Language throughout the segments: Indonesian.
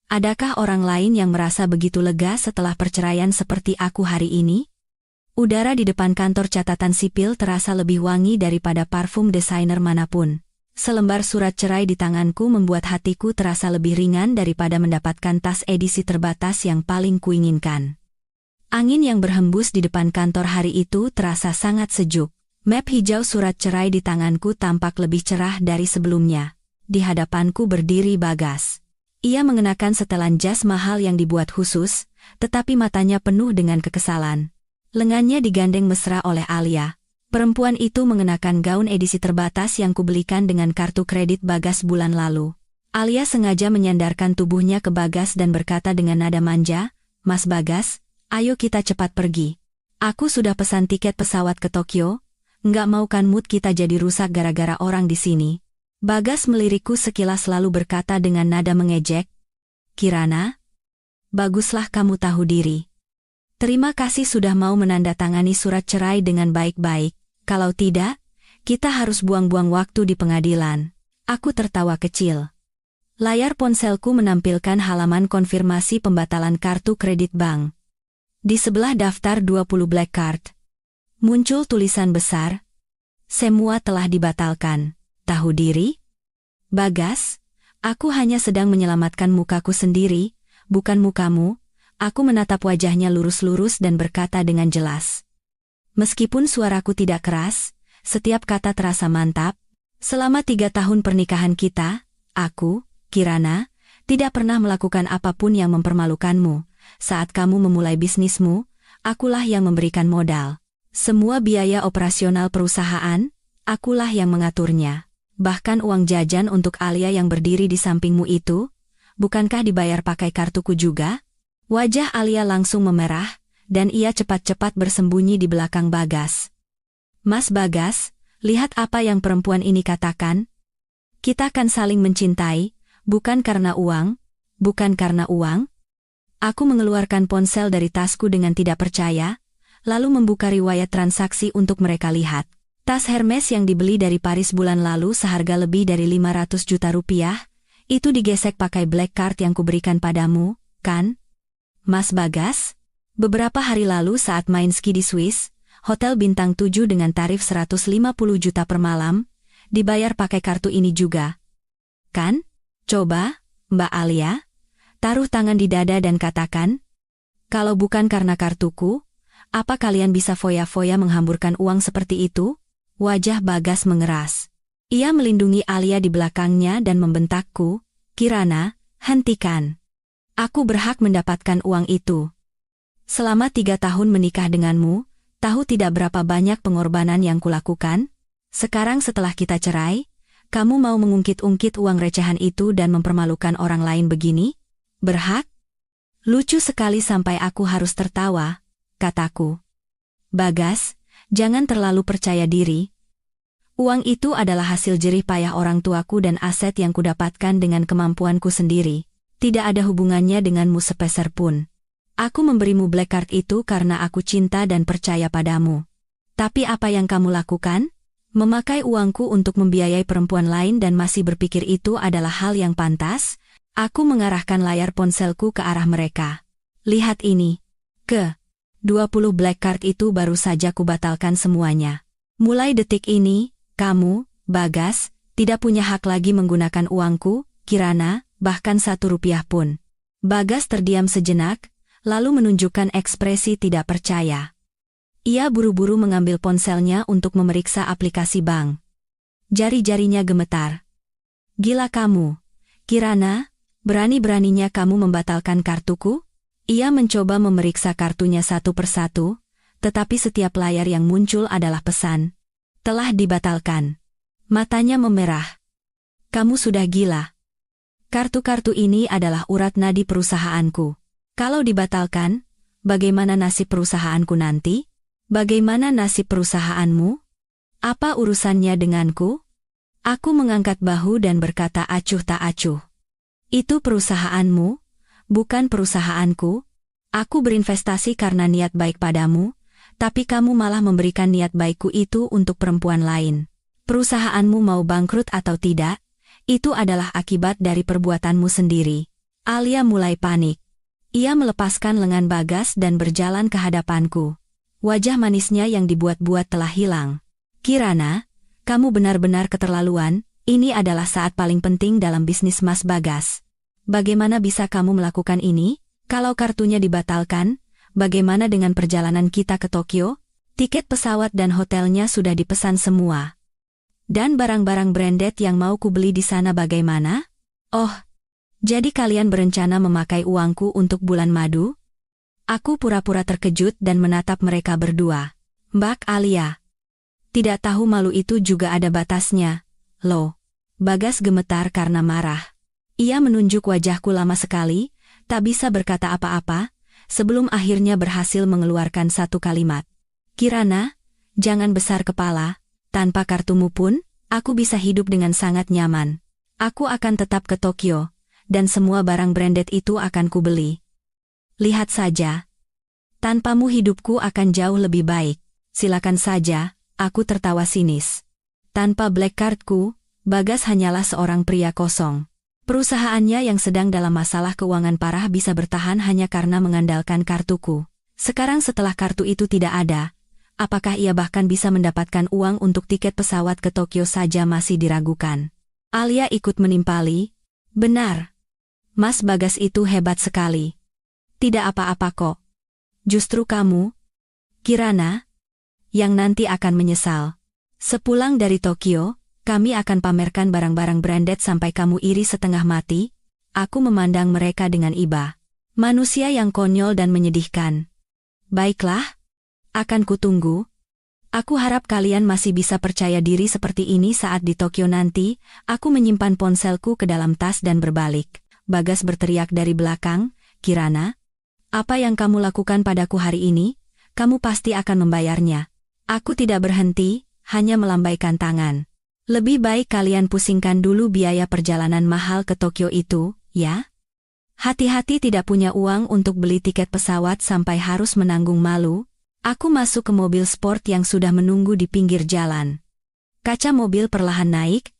Adakah orang lain yang merasa begitu lega setelah perceraian seperti aku hari ini? Udara di depan kantor catatan sipil terasa lebih wangi daripada parfum desainer manapun. Selembar surat cerai di tanganku membuat hatiku terasa lebih ringan daripada mendapatkan tas edisi terbatas yang paling kuinginkan. Angin yang berhembus di depan kantor hari itu terasa sangat sejuk. Map hijau surat cerai di tanganku tampak lebih cerah dari sebelumnya. Di hadapanku berdiri Bagas. Ia mengenakan setelan jas mahal yang dibuat khusus, tetapi matanya penuh dengan kekesalan. Lengannya digandeng mesra oleh Alia. Perempuan itu mengenakan gaun edisi terbatas yang kubelikan dengan kartu kredit Bagas bulan lalu. Alia sengaja menyandarkan tubuhnya ke Bagas dan berkata dengan nada manja, "Mas Bagas, ayo kita cepat pergi. Aku sudah pesan tiket pesawat ke Tokyo, nggak mau kan mood kita jadi rusak gara-gara orang di sini." Bagas melirikku sekilas lalu berkata dengan nada mengejek, "Kirana, baguslah kamu tahu diri. Terima kasih sudah mau menandatangani surat cerai dengan baik-baik. Kalau tidak, kita harus buang-buang waktu di pengadilan." Aku tertawa kecil. Layar ponselku menampilkan halaman konfirmasi pembatalan kartu kredit bank. Di sebelah daftar 20 black card, muncul tulisan besar, "Semua telah dibatalkan. Tahu diri?" "Bagas, aku hanya sedang menyelamatkan mukaku sendiri, bukan mukamu." Aku menatap wajahnya lurus-lurus dan berkata dengan jelas. Meskipun suaraku tidak keras, setiap kata terasa mantap. Selama 3 tahun pernikahan kita, aku, Kirana, tidak pernah melakukan apapun yang mempermalukanmu. Saat kamu memulai bisnismu, akulah yang memberikan modal. Semua biaya operasional perusahaan, akulah yang mengaturnya. Bahkan uang jajan untuk Alia yang berdiri di sampingmu itu, bukankah dibayar pakai kartuku juga? Wajah Alia langsung memerah, dan ia cepat-cepat bersembunyi di belakang Bagas. "Mas Bagas, lihat apa yang perempuan ini katakan. Kita akan saling mencintai, bukan karena uang, bukan karena uang." Aku mengeluarkan ponsel dari tasku dengan tidak percaya, lalu membuka riwayat transaksi untuk mereka lihat. Tas Hermes yang dibeli dari Paris bulan lalu seharga lebih dari 500 juta rupiah, itu digesek pakai black card yang kuberikan padamu, kan? Mas Bagas, beberapa hari lalu saat main ski di Swiss, hotel bintang 7 dengan tarif 150 juta per malam, dibayar pakai kartu ini juga. Kan? Coba, Mbak Alia, taruh tangan di dada dan katakan, kalau bukan karena kartuku, apa kalian bisa foya-foya menghamburkan uang seperti itu? Wajah Bagas mengeras. Ia melindungi Alia di belakangnya dan membentakku, "Kirana, hentikan. Aku berhak mendapatkan uang itu. Selama 3 tahun menikah denganmu, tahu tidak berapa banyak pengorbanan yang kulakukan? Sekarang setelah kita cerai, kamu mau mengungkit-ungkit uang recehan itu dan mempermalukan orang lain begini? Berhak? Lucu sekali sampai aku harus tertawa," kataku. "Bagas, jangan terlalu percaya diri. Uang itu adalah hasil jerih payah orang tuaku dan aset yang kudapatkan dengan kemampuanku sendiri. Tidak ada hubungannya denganmu sepeser pun. Aku memberimu black card itu karena aku cinta dan percaya padamu. Tapi apa yang kamu lakukan? Memakai uangku untuk membiayai perempuan lain dan masih berpikir itu adalah hal yang pantas?" Aku mengarahkan layar ponselku ke arah mereka. "Lihat ini. 20 black card itu baru saja kubatalkan semuanya. Mulai detik ini, kamu, Bagas, tidak punya hak lagi menggunakan uangku, Kirana, bahkan 1 rupiah pun." Bagas terdiam sejenak, lalu menunjukkan ekspresi tidak percaya. Ia buru-buru mengambil ponselnya untuk memeriksa aplikasi bank. Jari-jarinya gemetar. "Gila kamu, Kirana, berani-beraninya kamu membatalkan kartuku?" Ia mencoba memeriksa kartunya satu persatu, tetapi setiap layar yang muncul adalah pesan, "Telah dibatalkan." Matanya memerah. "Kamu sudah gila. Kartu-kartu ini adalah urat nadi perusahaanku. Kalau dibatalkan, bagaimana nasib perusahaanku nanti? Bagaimana nasib perusahaanmu? Apa urusannya denganku?" Aku mengangkat bahu dan berkata acuh tak acuh. "Itu perusahaanmu, bukan perusahaanku. Aku berinvestasi karena niat baik padamu, tapi kamu malah memberikan niat baikku itu untuk perempuan lain. Perusahaanmu mau bangkrut atau tidak, itu adalah akibat dari perbuatanmu sendiri." Alia mulai panik. Ia melepaskan lengan Bagas dan berjalan ke hadapanku. Wajah manisnya yang dibuat-buat telah hilang. Kirana, kamu benar-benar keterlaluan, ini adalah saat paling penting dalam bisnis Mas Bagas. Bagaimana bisa kamu melakukan ini? Kalau kartunya dibatalkan, bagaimana dengan perjalanan kita ke Tokyo? Tiket pesawat dan hotelnya sudah dipesan semua. Dan barang-barang branded yang mau kubeli di sana bagaimana? Oh, jadi kalian berencana memakai uangku untuk bulan madu? Aku pura-pura terkejut dan menatap mereka berdua. Mbak Alia. Tidak tahu malu itu juga ada batasnya. Loh. Bagas gemetar karena marah. Ia menunjuk wajahku lama sekali, tak bisa berkata apa-apa, sebelum akhirnya berhasil mengeluarkan satu kalimat. Kirana, jangan besar kepala, tanpa kartumu pun, aku bisa hidup dengan sangat nyaman. Aku akan tetap ke Tokyo. Dan semua barang branded itu akan kubeli. Lihat saja. Tanpamu hidupku akan jauh lebih baik. Silakan saja, aku tertawa sinis. Tanpa black cardku, Bagas hanyalah seorang pria kosong. Perusahaannya yang sedang dalam masalah keuangan parah bisa bertahan hanya karena mengandalkan kartuku. Sekarang setelah kartu itu tidak ada, apakah ia bahkan bisa mendapatkan uang untuk tiket pesawat ke Tokyo saja masih diragukan. Alia ikut menimpali. Benar. Mas Bagas itu hebat sekali. Tidak apa-apa kok. Justru kamu, Kirana, yang nanti akan menyesal. Sepulang dari Tokyo, kami akan pamerkan barang-barang branded sampai kamu iri setengah mati. Aku memandang mereka dengan iba. Manusia yang konyol dan menyedihkan. Baiklah, akan kutunggu. Aku harap kalian masih bisa percaya diri seperti ini saat di Tokyo nanti. Aku menyimpan ponselku ke dalam tas dan berbalik. Bagas berteriak dari belakang, Kirana, apa yang kamu lakukan padaku hari ini? Kamu pasti akan membayarnya. Aku tidak berhenti, hanya melambaikan tangan. Lebih baik kalian pusingkan dulu biaya perjalanan mahal ke Tokyo itu, ya? Hati-hati tidak punya uang untuk beli tiket pesawat sampai harus menanggung malu. Aku masuk ke mobil sport yang sudah menunggu di pinggir jalan. Kaca mobil perlahan naik,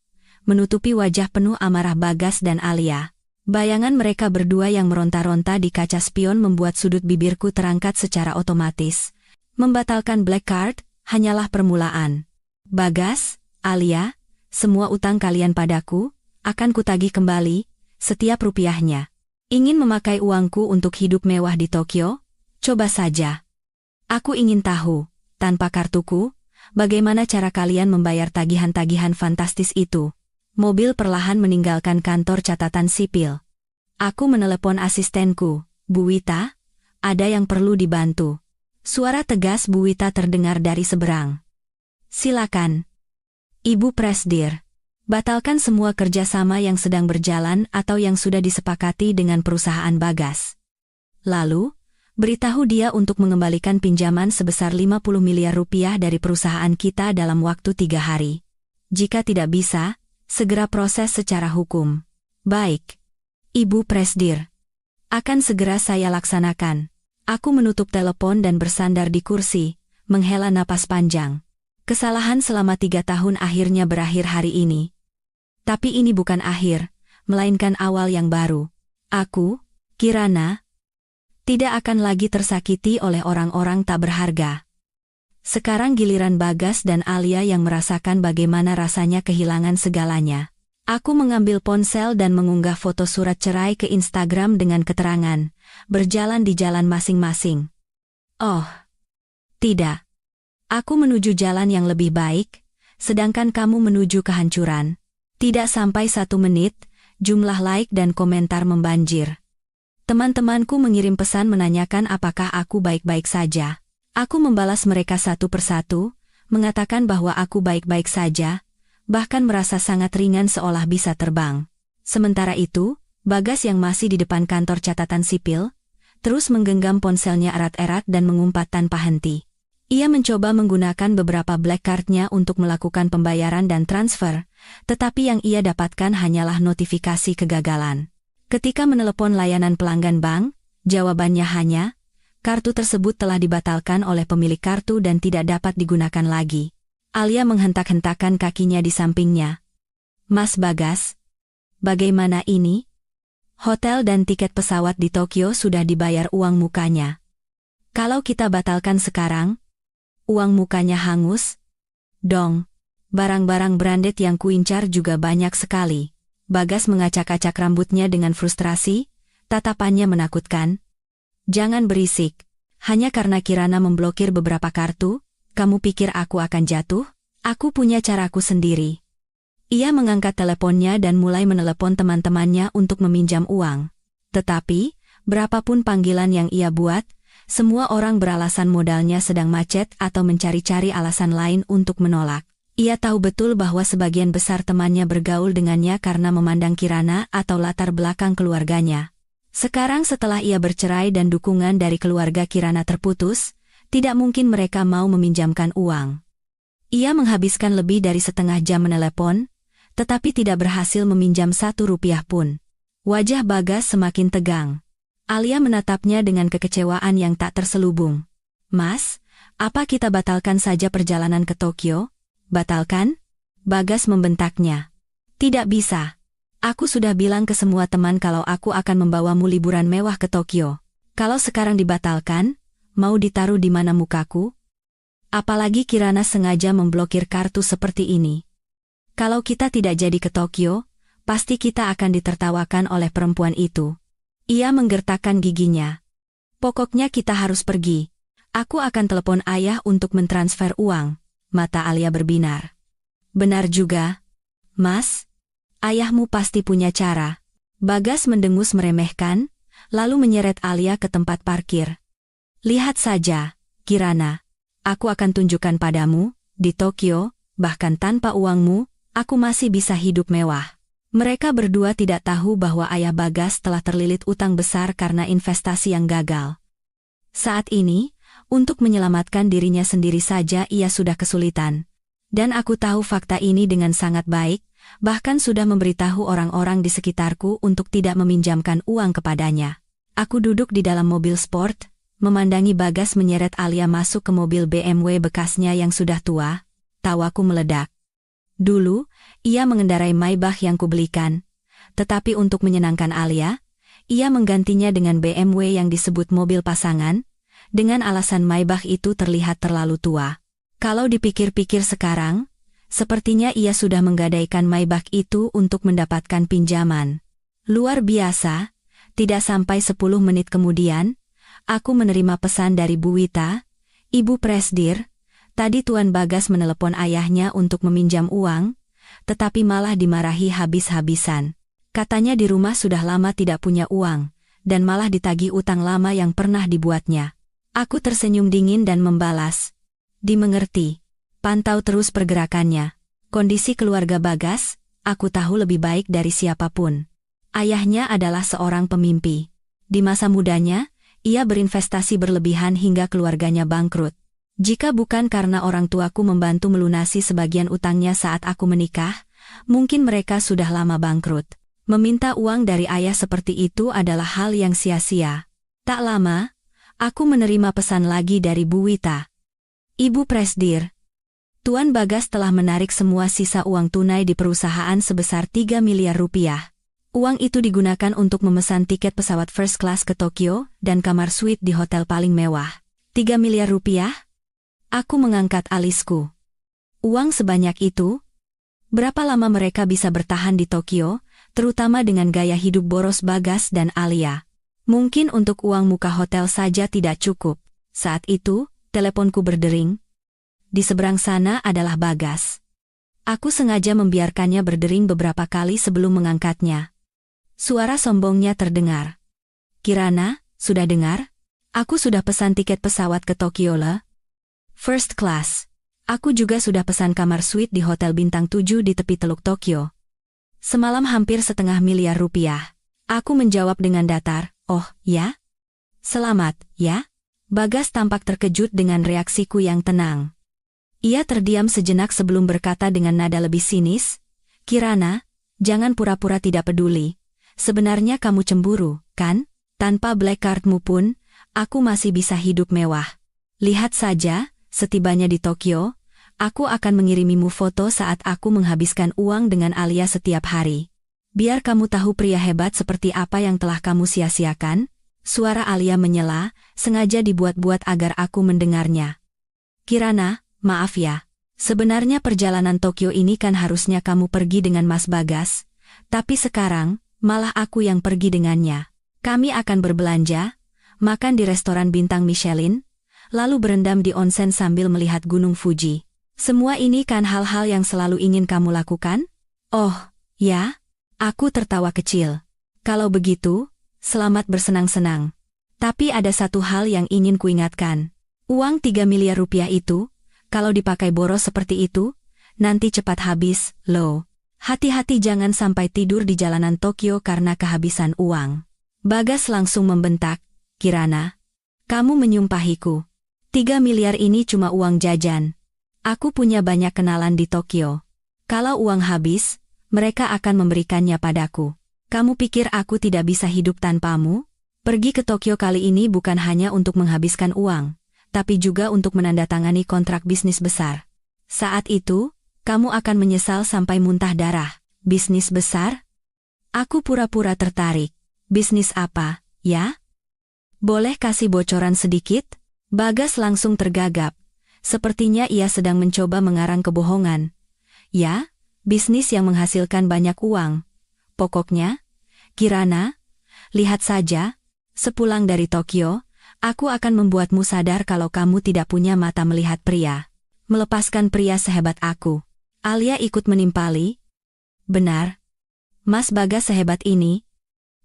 menutupi wajah penuh amarah Bagas dan Alia. Bayangan mereka berdua yang meronta-ronta di kaca spion membuat sudut bibirku terangkat secara otomatis. Membatalkan black card, hanyalah permulaan. Bagas, Alia, semua utang kalian padaku, akan kutagih kembali, setiap rupiahnya. Ingin memakai uangku untuk hidup mewah di Tokyo? Coba saja. Aku ingin tahu, tanpa kartuku, bagaimana cara kalian membayar tagihan-tagihan fantastis itu? Mobil perlahan meninggalkan kantor catatan sipil. Aku menelepon asistenku, Bu Wita, ada yang perlu dibantu. Suara tegas Bu Wita terdengar dari seberang. Silakan. Ibu Presdir, batalkan semua kerjasama yang sedang berjalan atau yang sudah disepakati dengan perusahaan Bagas. Lalu, beritahu dia untuk mengembalikan pinjaman sebesar 50 miliar rupiah dari perusahaan kita dalam waktu 3 hari. Jika tidak bisa, segera proses secara hukum. Baik. Ibu Presdir. Akan segera saya laksanakan. Aku menutup telepon dan bersandar di kursi, menghela napas panjang. Kesalahan selama 3 tahun akhirnya berakhir hari ini. Tapi ini bukan akhir, melainkan awal yang baru. Aku, Kirana, tidak akan lagi tersakiti oleh orang-orang tak berharga. Sekarang giliran Bagas dan Alia yang merasakan bagaimana rasanya kehilangan segalanya. Aku mengambil ponsel dan mengunggah foto surat cerai ke Instagram dengan keterangan, berjalan di jalan masing-masing. Oh, tidak. Aku menuju jalan yang lebih baik, sedangkan kamu menuju kehancuran. Tidak sampai 1 menit, jumlah like dan komentar membanjir. Teman-temanku mengirim pesan menanyakan apakah aku baik-baik saja. Aku membalas mereka satu persatu, mengatakan bahwa aku baik-baik saja, bahkan merasa sangat ringan seolah bisa terbang. Sementara itu, Bagas yang masih di depan kantor catatan sipil, terus menggenggam ponselnya erat-erat dan mengumpat tanpa henti. Ia mencoba menggunakan beberapa black card-nya untuk melakukan pembayaran dan transfer, tetapi yang ia dapatkan hanyalah notifikasi kegagalan. Ketika menelepon layanan pelanggan bank, jawabannya hanya, kartu tersebut telah dibatalkan oleh pemilik kartu dan tidak dapat digunakan lagi. Alia menghentak-hentakan kakinya di sampingnya. Mas Bagas, bagaimana ini? Hotel dan tiket pesawat di Tokyo sudah dibayar uang mukanya. Kalau kita batalkan sekarang, uang mukanya hangus. Dong, barang-barang branded yang kuincar juga banyak sekali. Bagas mengacak-acak rambutnya dengan frustrasi, tatapannya menakutkan. Jangan berisik, hanya karena Kirana memblokir beberapa kartu, kamu pikir aku akan jatuh? Aku punya caraku sendiri. Ia mengangkat teleponnya dan mulai menelepon teman-temannya untuk meminjam uang. Tetapi, berapapun panggilan yang ia buat, semua orang beralasan modalnya sedang macet atau mencari-cari alasan lain untuk menolak. Ia tahu betul bahwa sebagian besar temannya bergaul dengannya karena memandang Kirana atau latar belakang keluarganya. Sekarang setelah ia bercerai dan dukungan dari keluarga Kirana terputus, tidak mungkin mereka mau meminjamkan uang. Ia menghabiskan lebih dari setengah jam menelepon, tetapi tidak berhasil meminjam 1 rupiah pun. Wajah Bagas semakin tegang. Alia menatapnya dengan kekecewaan yang tak terselubung. Mas, apa kita batalkan saja perjalanan ke Tokyo? Batalkan? Bagas membentaknya. Tidak bisa. Aku sudah bilang ke semua teman kalau aku akan membawamu liburan mewah ke Tokyo. Kalau sekarang dibatalkan, mau ditaruh di mana mukaku? Apalagi Kirana sengaja memblokir kartu seperti ini. Kalau kita tidak jadi ke Tokyo, pasti kita akan ditertawakan oleh perempuan itu. Ia menggertakkan giginya. Pokoknya kita harus pergi. Aku akan telepon ayah untuk mentransfer uang. Mata Alia berbinar. Benar juga. Mas, ayahmu pasti punya cara. Bagas mendengus meremehkan, lalu menyeret Alia ke tempat parkir. Lihat saja, Kirana. Aku akan tunjukkan padamu, di Tokyo, bahkan tanpa uangmu, aku masih bisa hidup mewah. Mereka berdua tidak tahu bahwa ayah Bagas telah terlilit utang besar karena investasi yang gagal. Saat ini, untuk menyelamatkan dirinya sendiri saja ia sudah kesulitan. Dan aku tahu fakta ini dengan sangat baik, bahkan sudah memberitahu orang-orang di sekitarku untuk tidak meminjamkan uang kepadanya. Aku duduk di dalam mobil sport, memandangi Bagas menyeret Alia masuk ke mobil BMW bekasnya yang sudah tua, tawaku meledak. Dulu, ia mengendarai Maybach yang kubelikan, tetapi untuk menyenangkan Alia, ia menggantinya dengan BMW yang disebut mobil pasangan, dengan alasan Maybach itu terlihat terlalu tua. Kalau dipikir-pikir sekarang, sepertinya ia sudah menggadaikan Maybach itu untuk mendapatkan pinjaman. Luar biasa, tidak sampai 10 menit kemudian, aku menerima pesan dari Bu Wita, Ibu Presdir. Tadi Tuan Bagas menelepon ayahnya untuk meminjam uang, tetapi malah dimarahi habis-habisan. Katanya di rumah sudah lama tidak punya uang, dan malah ditagih utang lama yang pernah dibuatnya. Aku tersenyum dingin dan membalas. Dimengerti. Pantau terus pergerakannya. Kondisi keluarga Bagas, aku tahu lebih baik dari siapapun. Ayahnya adalah seorang pemimpi. Di masa mudanya, ia berinvestasi berlebihan hingga keluarganya bangkrut. Jika bukan karena orang tuaku membantu melunasi sebagian utangnya saat aku menikah, mungkin mereka sudah lama bangkrut. Meminta uang dari ayah seperti itu adalah hal yang sia-sia. Tak lama, aku menerima pesan lagi dari Bu Wita. Ibu Presdir, Tuan Bagas telah menarik semua sisa uang tunai di perusahaan sebesar 3 miliar rupiah. Uang itu digunakan untuk memesan tiket pesawat first class ke Tokyo dan kamar suite di hotel paling mewah. 3 miliar rupiah? Aku mengangkat alisku. Uang sebanyak itu? Berapa lama mereka bisa bertahan di Tokyo, terutama dengan gaya hidup boros Bagas dan Alia? Mungkin untuk uang muka hotel saja tidak cukup. Saat itu, teleponku berdering. Di seberang sana adalah Bagas. Aku sengaja membiarkannya berdering beberapa kali sebelum mengangkatnya. Suara sombongnya terdengar. Kirana, sudah dengar? Aku sudah pesan tiket pesawat ke Tokyo le. First class. Aku juga sudah pesan kamar suite di Hotel Bintang 7 di tepi Teluk Tokyo. Semalam hampir 0,5 miliar rupiah. Aku menjawab dengan datar, oh, ya? Selamat, ya? Bagas tampak terkejut dengan reaksiku yang tenang. Ia terdiam sejenak sebelum berkata dengan nada lebih sinis, Kirana, jangan pura-pura tidak peduli. Sebenarnya kamu cemburu, kan? Tanpa black cardmu pun, aku masih bisa hidup mewah. Lihat saja, setibanya di Tokyo, aku akan mengirimimu foto saat aku menghabiskan uang dengan Alia setiap hari. Biar kamu tahu pria hebat seperti apa yang telah kamu sia-siakan, suara Alia menyela, sengaja dibuat-buat agar aku mendengarnya. Kirana, maaf ya. Sebenarnya perjalanan Tokyo ini kan harusnya kamu pergi dengan Mas Bagas, tapi sekarang, malah aku yang pergi dengannya. Kami akan berbelanja, makan di restoran bintang Michelin, lalu berendam di onsen sambil melihat Gunung Fuji. Semua ini kan hal-hal yang selalu ingin kamu lakukan? Oh, ya? Aku tertawa kecil. Kalau begitu, selamat bersenang-senang. Tapi ada satu hal yang ingin kuingatkan. Uang 3 miliar rupiah itu, kalau dipakai boros seperti itu, nanti cepat habis, loh. Hati-hati jangan sampai tidur di jalanan Tokyo karena kehabisan uang. Bagas langsung membentak, Kirana. Kamu menyumpahiku. 3 miliar ini cuma uang jajan. Aku punya banyak kenalan di Tokyo. Kalau uang habis, mereka akan memberikannya padaku. Kamu pikir aku tidak bisa hidup tanpamu? Pergi ke Tokyo kali ini bukan hanya untuk menghabiskan uang, tapi juga untuk menandatangani kontrak bisnis besar. Saat itu, kamu akan menyesal sampai muntah darah. Bisnis besar? Aku pura-pura tertarik. Bisnis apa, ya? Boleh kasih bocoran sedikit? Bagas langsung tergagap. Sepertinya ia sedang mencoba mengarang kebohongan. Ya, bisnis yang menghasilkan banyak uang. Pokoknya, Kirana, lihat saja, sepulang dari Tokyo, aku akan membuatmu sadar kalau kamu tidak punya mata melihat pria. Melepaskan pria sehebat aku. Alia ikut menimpali. Benar. Mas Bagas sehebat ini,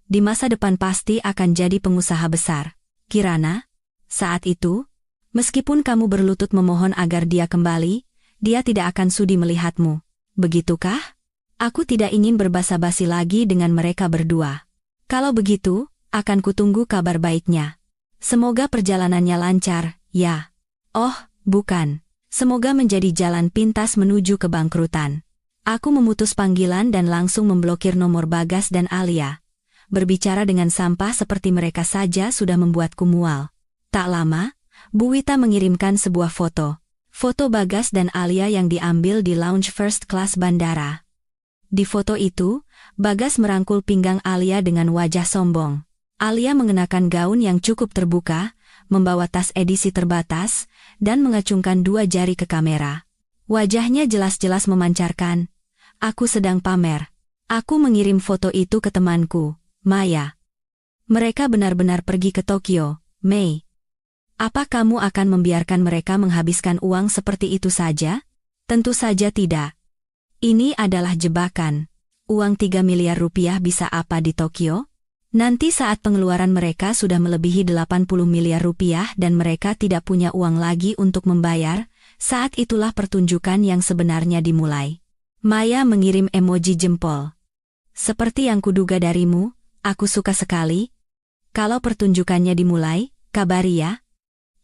di masa depan pasti akan jadi pengusaha besar. Kirana, saat itu, meskipun kamu berlutut memohon agar dia kembali, dia tidak akan sudi melihatmu. Begitukah? Aku tidak ingin berbasa-basi lagi dengan mereka berdua. Kalau begitu, akan kutunggu kabar baiknya. Semoga perjalanannya lancar, ya. Oh, bukan. Semoga menjadi jalan pintas menuju kebangkrutan. Aku memutus panggilan dan langsung memblokir nomor Bagas dan Alia. Berbicara dengan sampah seperti mereka saja sudah membuatku mual. Tak lama, Bu Wita mengirimkan sebuah foto. Foto Bagas dan Alia yang diambil di lounge first class bandara. Di foto itu, Bagas merangkul pinggang Alia dengan wajah sombong. Alia mengenakan gaun yang cukup terbuka, membawa tas edisi terbatas, dan mengacungkan 2 jari ke kamera. Wajahnya jelas-jelas memancarkan. Aku sedang pamer. Aku mengirim foto itu ke temanku, Maya. Mereka benar-benar pergi ke Tokyo, Mei. Apa kamu akan membiarkan mereka menghabiskan uang seperti itu saja? Tentu saja tidak. Ini adalah jebakan. Uang 3 miliar rupiah bisa apa di Tokyo? Nanti saat pengeluaran mereka sudah melebihi 80 miliar rupiah dan mereka tidak punya uang lagi untuk membayar, saat itulah pertunjukan yang sebenarnya dimulai. Maya mengirim emoji jempol. Seperti yang kuduga darimu, aku suka sekali. Kalau pertunjukannya dimulai, kabari ya.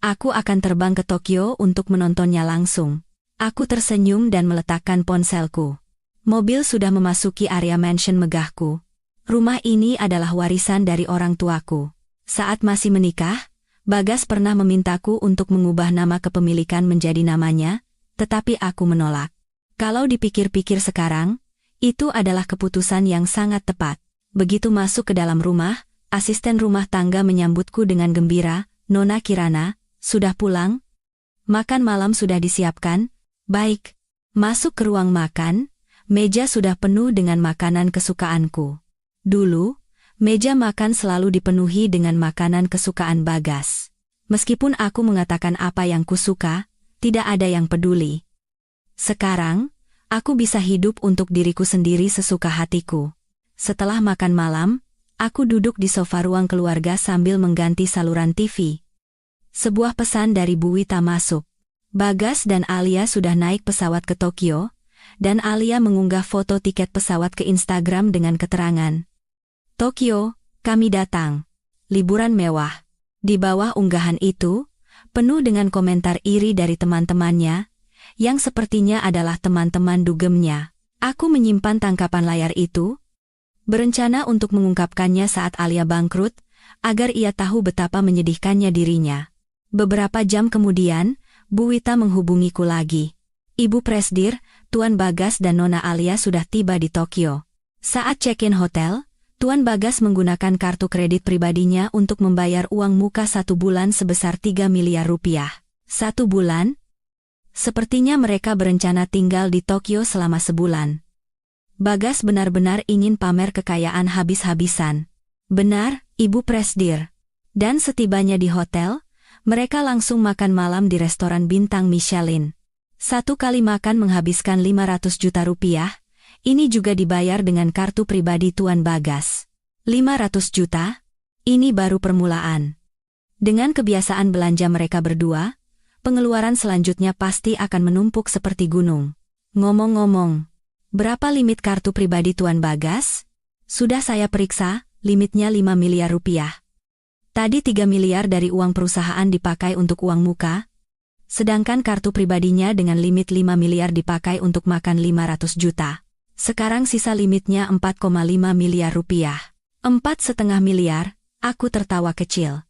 Aku akan terbang ke Tokyo untuk menontonnya langsung. Aku tersenyum dan meletakkan ponselku. Mobil sudah memasuki area mansion megahku. Rumah ini adalah warisan dari orang tuaku. Saat masih menikah, Bagas pernah memintaku untuk mengubah nama kepemilikan menjadi namanya, tetapi aku menolak. Kalau dipikir-pikir sekarang, itu adalah keputusan yang sangat tepat. Begitu masuk ke dalam rumah, asisten rumah tangga menyambutku dengan gembira, Nona Kirana, sudah pulang? Makan malam sudah disiapkan? Baik. Masuk ke ruang makan, meja sudah penuh dengan makanan kesukaanku. Dulu, meja makan selalu dipenuhi dengan makanan kesukaan Bagas. Meskipun aku mengatakan apa yang kusuka, tidak ada yang peduli. Sekarang, aku bisa hidup untuk diriku sendiri sesuka hatiku. Setelah makan malam, aku duduk di sofa ruang keluarga sambil mengganti saluran TV. Sebuah pesan dari Bu Wita masuk. Bagas dan Alia sudah naik pesawat ke Tokyo, dan Alia mengunggah foto tiket pesawat ke Instagram dengan keterangan. Tokyo, kami datang. Liburan mewah. Di bawah unggahan itu, penuh dengan komentar iri dari teman-temannya, yang sepertinya adalah teman-teman dugemnya. Aku menyimpan tangkapan layar itu, berencana untuk mengungkapkannya saat Alia bangkrut, agar ia tahu betapa menyedihkannya dirinya. Beberapa jam kemudian, Bu Wita menghubungiku lagi. Ibu Presdir, Tuan Bagas dan Nona Alia sudah tiba di Tokyo. Saat check-in hotel, Tuan Bagas menggunakan kartu kredit pribadinya untuk membayar uang muka 1 bulan sebesar 3 miliar rupiah. 1 bulan? Sepertinya mereka berencana tinggal di Tokyo selama sebulan. Bagas benar-benar ingin pamer kekayaan habis-habisan. Benar, Ibu Presdir. Dan setibanya di hotel, mereka langsung makan malam di restoran bintang Michelin. 1 kali makan menghabiskan 500 juta rupiah. Ini juga dibayar dengan kartu pribadi Tuan Bagas. 500 juta? Ini baru permulaan. Dengan kebiasaan belanja mereka berdua, pengeluaran selanjutnya pasti akan menumpuk seperti gunung. Ngomong-ngomong, berapa limit kartu pribadi Tuan Bagas? Sudah saya periksa, limitnya 5 miliar rupiah. Tadi 3 miliar dari uang perusahaan dipakai untuk uang muka, sedangkan kartu pribadinya dengan limit 5 miliar dipakai untuk makan 500 juta. Sekarang sisa limitnya 4,5 miliar rupiah. 4,5 miliar, aku tertawa kecil.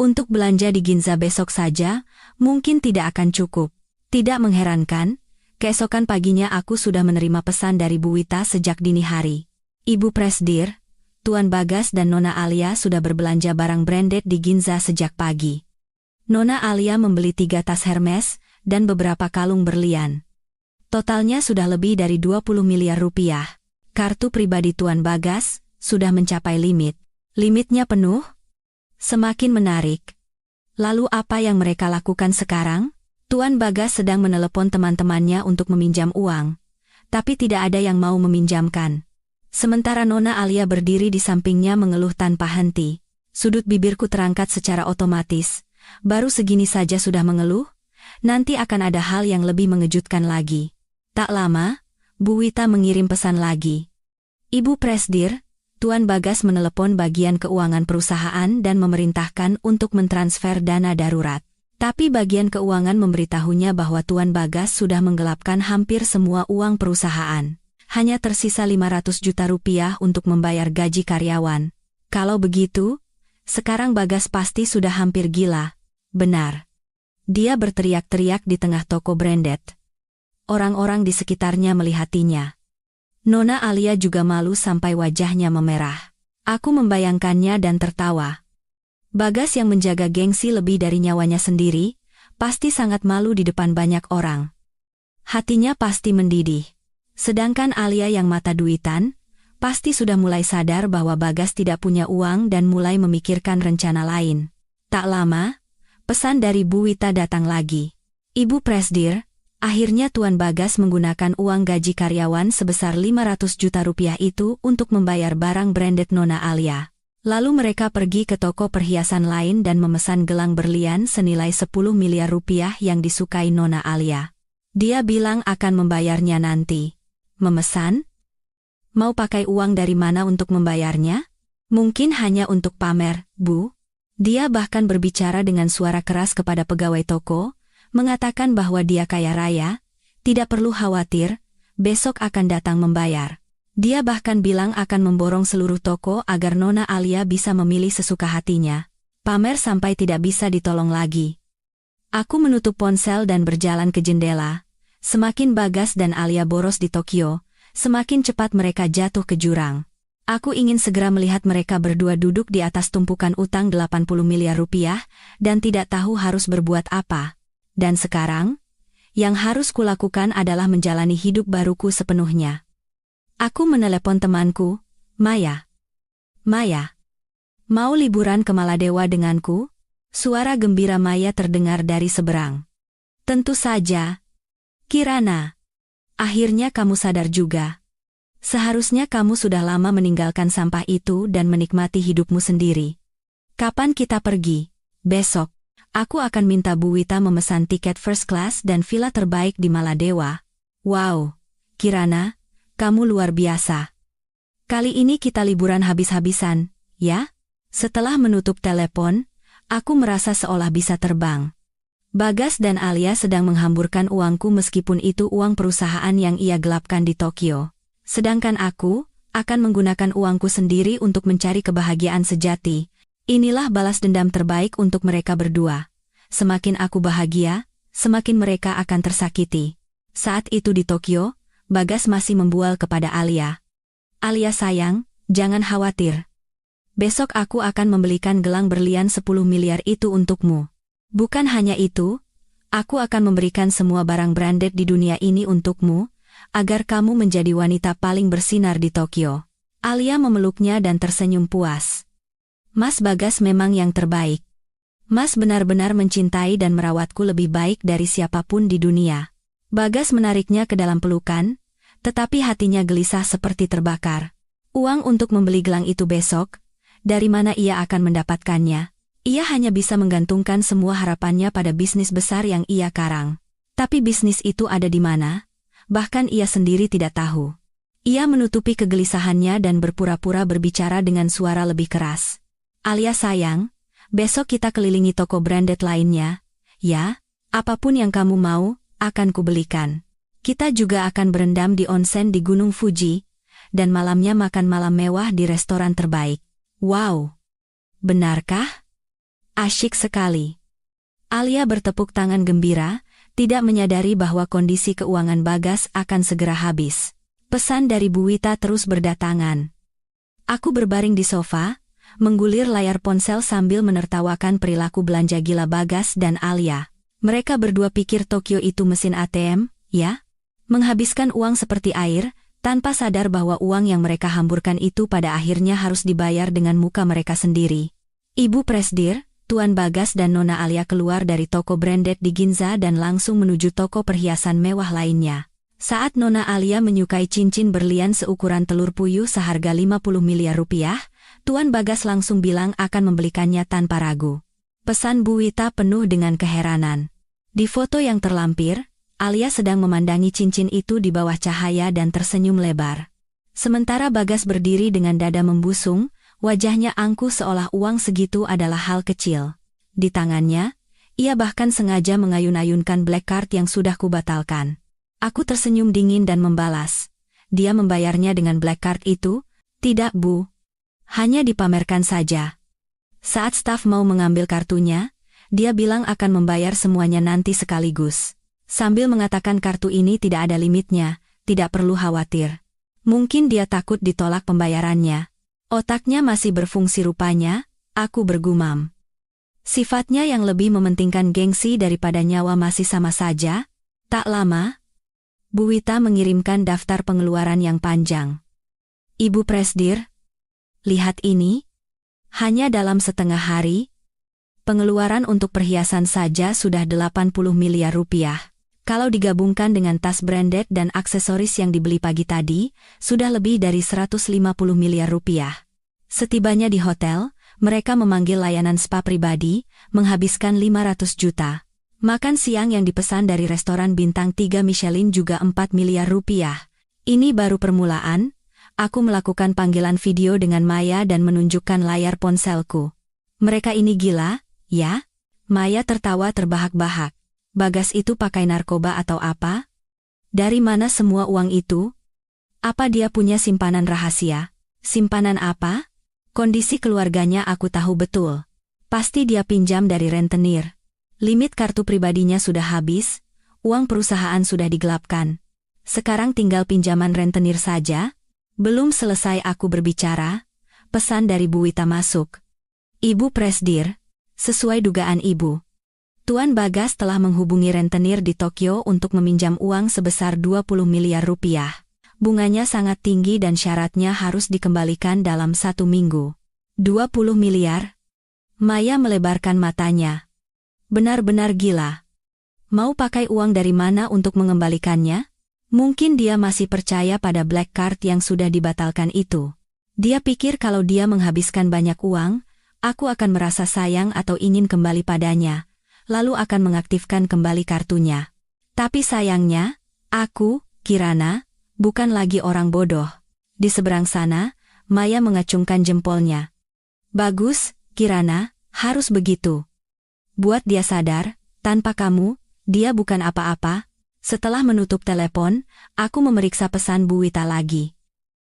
Untuk belanja di Ginza besok saja, mungkin tidak akan cukup. Tidak mengherankan, keesokan paginya aku sudah menerima pesan dari Bu Wita sejak dini hari. Ibu Presdir, Tuan Bagas dan Nona Alia sudah berbelanja barang branded di Ginza sejak pagi. Nona Alia membeli 3 tas Hermes dan beberapa kalung berlian. Totalnya sudah lebih dari 20 miliar rupiah. Kartu pribadi Tuan Bagas sudah mencapai limit. Limitnya penuh? Semakin menarik. Lalu apa yang mereka lakukan sekarang? Tuan Bagas sedang menelepon teman-temannya untuk meminjam uang, tapi tidak ada yang mau meminjamkan. Sementara Nona Alia berdiri di sampingnya mengeluh tanpa henti. Sudut bibirku terangkat secara otomatis. Baru segini saja sudah mengeluh? Nanti akan ada hal yang lebih mengejutkan lagi. Tak lama, Bu Wita mengirim pesan lagi. Ibu Presdir, Tuan Bagas menelepon bagian keuangan perusahaan dan memerintahkan untuk mentransfer dana darurat. Tapi bagian keuangan memberitahunya bahwa Tuan Bagas sudah menggelapkan hampir semua uang perusahaan. Hanya tersisa 500 juta rupiah untuk membayar gaji karyawan. Kalau begitu, sekarang Bagas pasti sudah hampir gila. Benar. Dia berteriak-teriak di tengah toko branded. Orang-orang di sekitarnya melihatinya. Nona Alia juga malu sampai wajahnya memerah. Aku membayangkannya dan tertawa. Bagas yang menjaga gengsi lebih dari nyawanya sendiri, pasti sangat malu di depan banyak orang. Hatinya pasti mendidih. Sedangkan Alia yang mata duitan, pasti sudah mulai sadar bahwa Bagas tidak punya uang dan mulai memikirkan rencana lain. Tak lama, pesan dari Bu Wita datang lagi. Ibu Presdir, akhirnya Tuan Bagas menggunakan uang gaji karyawan sebesar 500 juta rupiah itu untuk membayar barang branded Nona Alia. Lalu mereka pergi ke toko perhiasan lain dan memesan gelang berlian senilai 10 miliar rupiah yang disukai Nona Alia. Dia bilang akan membayarnya nanti. Memesan? Mau pakai uang dari mana untuk membayarnya? Mungkin hanya untuk pamer, Bu. Dia bahkan berbicara dengan suara keras kepada pegawai toko, mengatakan bahwa dia kaya raya, tidak perlu khawatir, besok akan datang membayar. Dia bahkan bilang akan memborong seluruh toko agar Nona Alia bisa memilih sesuka hatinya. Pamer sampai tidak bisa ditolong lagi. Aku menutup ponsel dan berjalan ke jendela. Semakin Bagas dan Alia boros di Tokyo, semakin cepat mereka jatuh ke jurang. Aku ingin segera melihat mereka berdua duduk di atas tumpukan utang 80 miliar rupiah dan tidak tahu harus berbuat apa. Dan sekarang, yang harus kulakukan adalah menjalani hidup baruku sepenuhnya. Aku menelepon temanku, Maya. Maya, mau liburan ke Maladewa denganku? Suara gembira Maya terdengar dari seberang. Tentu saja. Kirana, akhirnya kamu sadar juga. Seharusnya kamu sudah lama meninggalkan sampah itu dan menikmati hidupmu sendiri. Kapan kita pergi? Besok. Aku akan minta Bu Wita memesan tiket first class dan villa terbaik di Maladewa. Wow, Kirana, kamu luar biasa. Kali ini kita liburan habis-habisan, ya? Setelah menutup telepon, aku merasa seolah bisa terbang. Bagas dan Alia sedang menghamburkan uangku meskipun itu uang perusahaan yang ia gelapkan di Tokyo. Sedangkan aku akan menggunakan uangku sendiri untuk mencari kebahagiaan sejati. Inilah balas dendam terbaik untuk mereka berdua. Semakin aku bahagia, semakin mereka akan tersakiti. Saat itu di Tokyo, Bagas masih membual kepada Alia. Alia sayang, jangan khawatir. Besok aku akan membelikan gelang berlian 10 miliar itu untukmu. Bukan hanya itu, aku akan memberikan semua barang branded di dunia ini untukmu, agar kamu menjadi wanita paling bersinar di Tokyo. Alia memeluknya dan tersenyum puas. Mas Bagas memang yang terbaik. Mas benar-benar mencintai dan merawatku lebih baik dari siapapun di dunia. Bagas menariknya ke dalam pelukan, tetapi hatinya gelisah seperti terbakar. Uang untuk membeli gelang itu besok, dari mana ia akan mendapatkannya? Ia hanya bisa menggantungkan semua harapannya pada bisnis besar yang ia karang. Tapi bisnis itu ada di mana? Bahkan ia sendiri tidak tahu. Ia menutupi kegelisahannya dan berpura-pura berbicara dengan suara lebih keras. Alia sayang, besok kita kelilingi toko branded lainnya. Ya, apapun yang kamu mau, akan kubelikan. Kita juga akan berendam di onsen di Gunung Fuji, dan malamnya makan malam mewah di restoran terbaik. Wow! Benarkah? Asyik sekali. Alia bertepuk tangan gembira, tidak menyadari bahwa kondisi keuangan Bagas akan segera habis. Pesan dari Bu Wita terus berdatangan. Aku berbaring di sofa, menggulir layar ponsel sambil menertawakan perilaku belanja gila Bagas dan Alia. Mereka berdua pikir Tokyo itu mesin ATM, ya? Menghabiskan uang seperti air, tanpa sadar bahwa uang yang mereka hamburkan itu pada akhirnya harus dibayar dengan muka mereka sendiri. Ibu Presdir, Tuan Bagas dan Nona Alia keluar dari toko branded di Ginza dan langsung menuju toko perhiasan mewah lainnya. Saat Nona Alia menyukai cincin berlian seukuran telur puyuh seharga 50 miliar rupiah, Tuan Bagas langsung bilang akan membelikannya tanpa ragu. Pesan Bu Wita penuh dengan keheranan. Di foto yang terlampir, Alia sedang memandangi cincin itu di bawah cahaya dan tersenyum lebar. Sementara Bagas berdiri dengan dada membusung, wajahnya angkuh seolah uang segitu adalah hal kecil. Di tangannya, ia bahkan sengaja mengayun-ayunkan black card yang sudah kubatalkan. Aku tersenyum dingin dan membalas. Dia membayarnya dengan black card itu? Tidak, Bu. Hanya dipamerkan saja. Saat staf mau mengambil kartunya, dia bilang akan membayar semuanya nanti sekaligus. Sambil mengatakan kartu ini tidak ada limitnya, tidak perlu khawatir. Mungkin dia takut ditolak pembayarannya. Otaknya masih berfungsi rupanya, aku bergumam. Sifatnya yang lebih mementingkan gengsi daripada nyawa masih sama saja. Tak lama, Bu Wita mengirimkan daftar pengeluaran yang panjang. Ibu Presdir, lihat ini. Hanya dalam setengah hari, pengeluaran untuk perhiasan saja sudah 80 miliar rupiah. Kalau digabungkan dengan tas branded dan aksesoris yang dibeli pagi tadi, sudah lebih dari 150 miliar rupiah. Setibanya di hotel, mereka memanggil layanan spa pribadi, menghabiskan 500 juta. Makan siang yang dipesan dari restoran bintang 3 Michelin juga 4 miliar rupiah. Ini baru permulaan, aku melakukan panggilan video dengan Maya dan menunjukkan layar ponselku. Mereka ini gila, ya? Maya tertawa terbahak-bahak. Bagas itu pakai narkoba atau apa? Dari mana semua uang itu? Apa dia punya simpanan rahasia? Simpanan apa? Kondisi keluarganya aku tahu betul. Pasti dia pinjam dari rentenir. Limit kartu pribadinya sudah habis, uang perusahaan sudah digelapkan. Sekarang tinggal pinjaman rentenir saja. Belum selesai aku berbicara, pesan dari Bu Wita masuk. Ibu Presdir, sesuai dugaan Ibu, Tuan Bagas telah menghubungi rentenir di Tokyo untuk meminjam uang sebesar 20 miliar rupiah. Bunganya sangat tinggi dan syaratnya harus dikembalikan dalam 1 minggu. 20 miliar? Maya melebarkan matanya. Benar-benar gila. Mau pakai uang dari mana untuk mengembalikannya? Mungkin dia masih percaya pada black card yang sudah dibatalkan itu. Dia pikir kalau dia menghabiskan banyak uang, aku akan merasa sayang atau ingin kembali padanya, lalu akan mengaktifkan kembali kartunya. Tapi sayangnya, aku, Kirana, bukan lagi orang bodoh. Di seberang sana, Maya mengacungkan jempolnya. Bagus, Kirana, harus begitu. Buat dia sadar, tanpa kamu, dia bukan apa-apa. Setelah menutup telepon, aku memeriksa pesan Bu Wita lagi.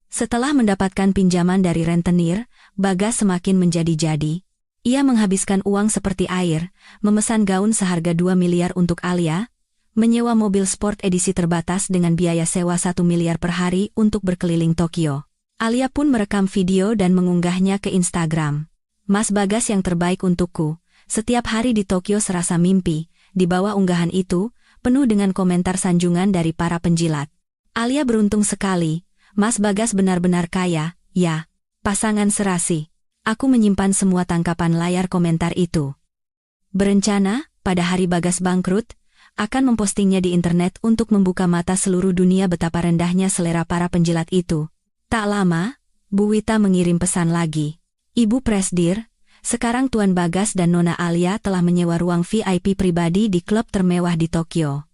Setelah mendapatkan pinjaman dari rentenir, Bagas semakin menjadi-jadi. Ia menghabiskan uang seperti air, memesan gaun seharga 2 miliar untuk Alia, menyewa mobil sport edisi terbatas dengan biaya sewa 1 miliar per hari untuk berkeliling Tokyo. Alia pun merekam video dan mengunggahnya ke Instagram. Mas Bagas yang terbaik untukku. Setiap hari di Tokyo serasa mimpi. Di bawah unggahan itu, penuh dengan komentar sanjungan dari para penjilat. Alia beruntung sekali. Mas Bagas benar-benar kaya, ya. Pasangan serasi. Aku menyimpan semua tangkapan layar komentar itu. Berencana, pada hari Bagas bangkrut, akan mempostingnya di internet untuk membuka mata seluruh dunia betapa rendahnya selera para penjilat itu. Tak lama, Bu Wita mengirim pesan lagi. Ibu Presdir, sekarang Tuan Bagas dan Nona Alia telah menyewa ruang VIP pribadi di klub termewah di Tokyo.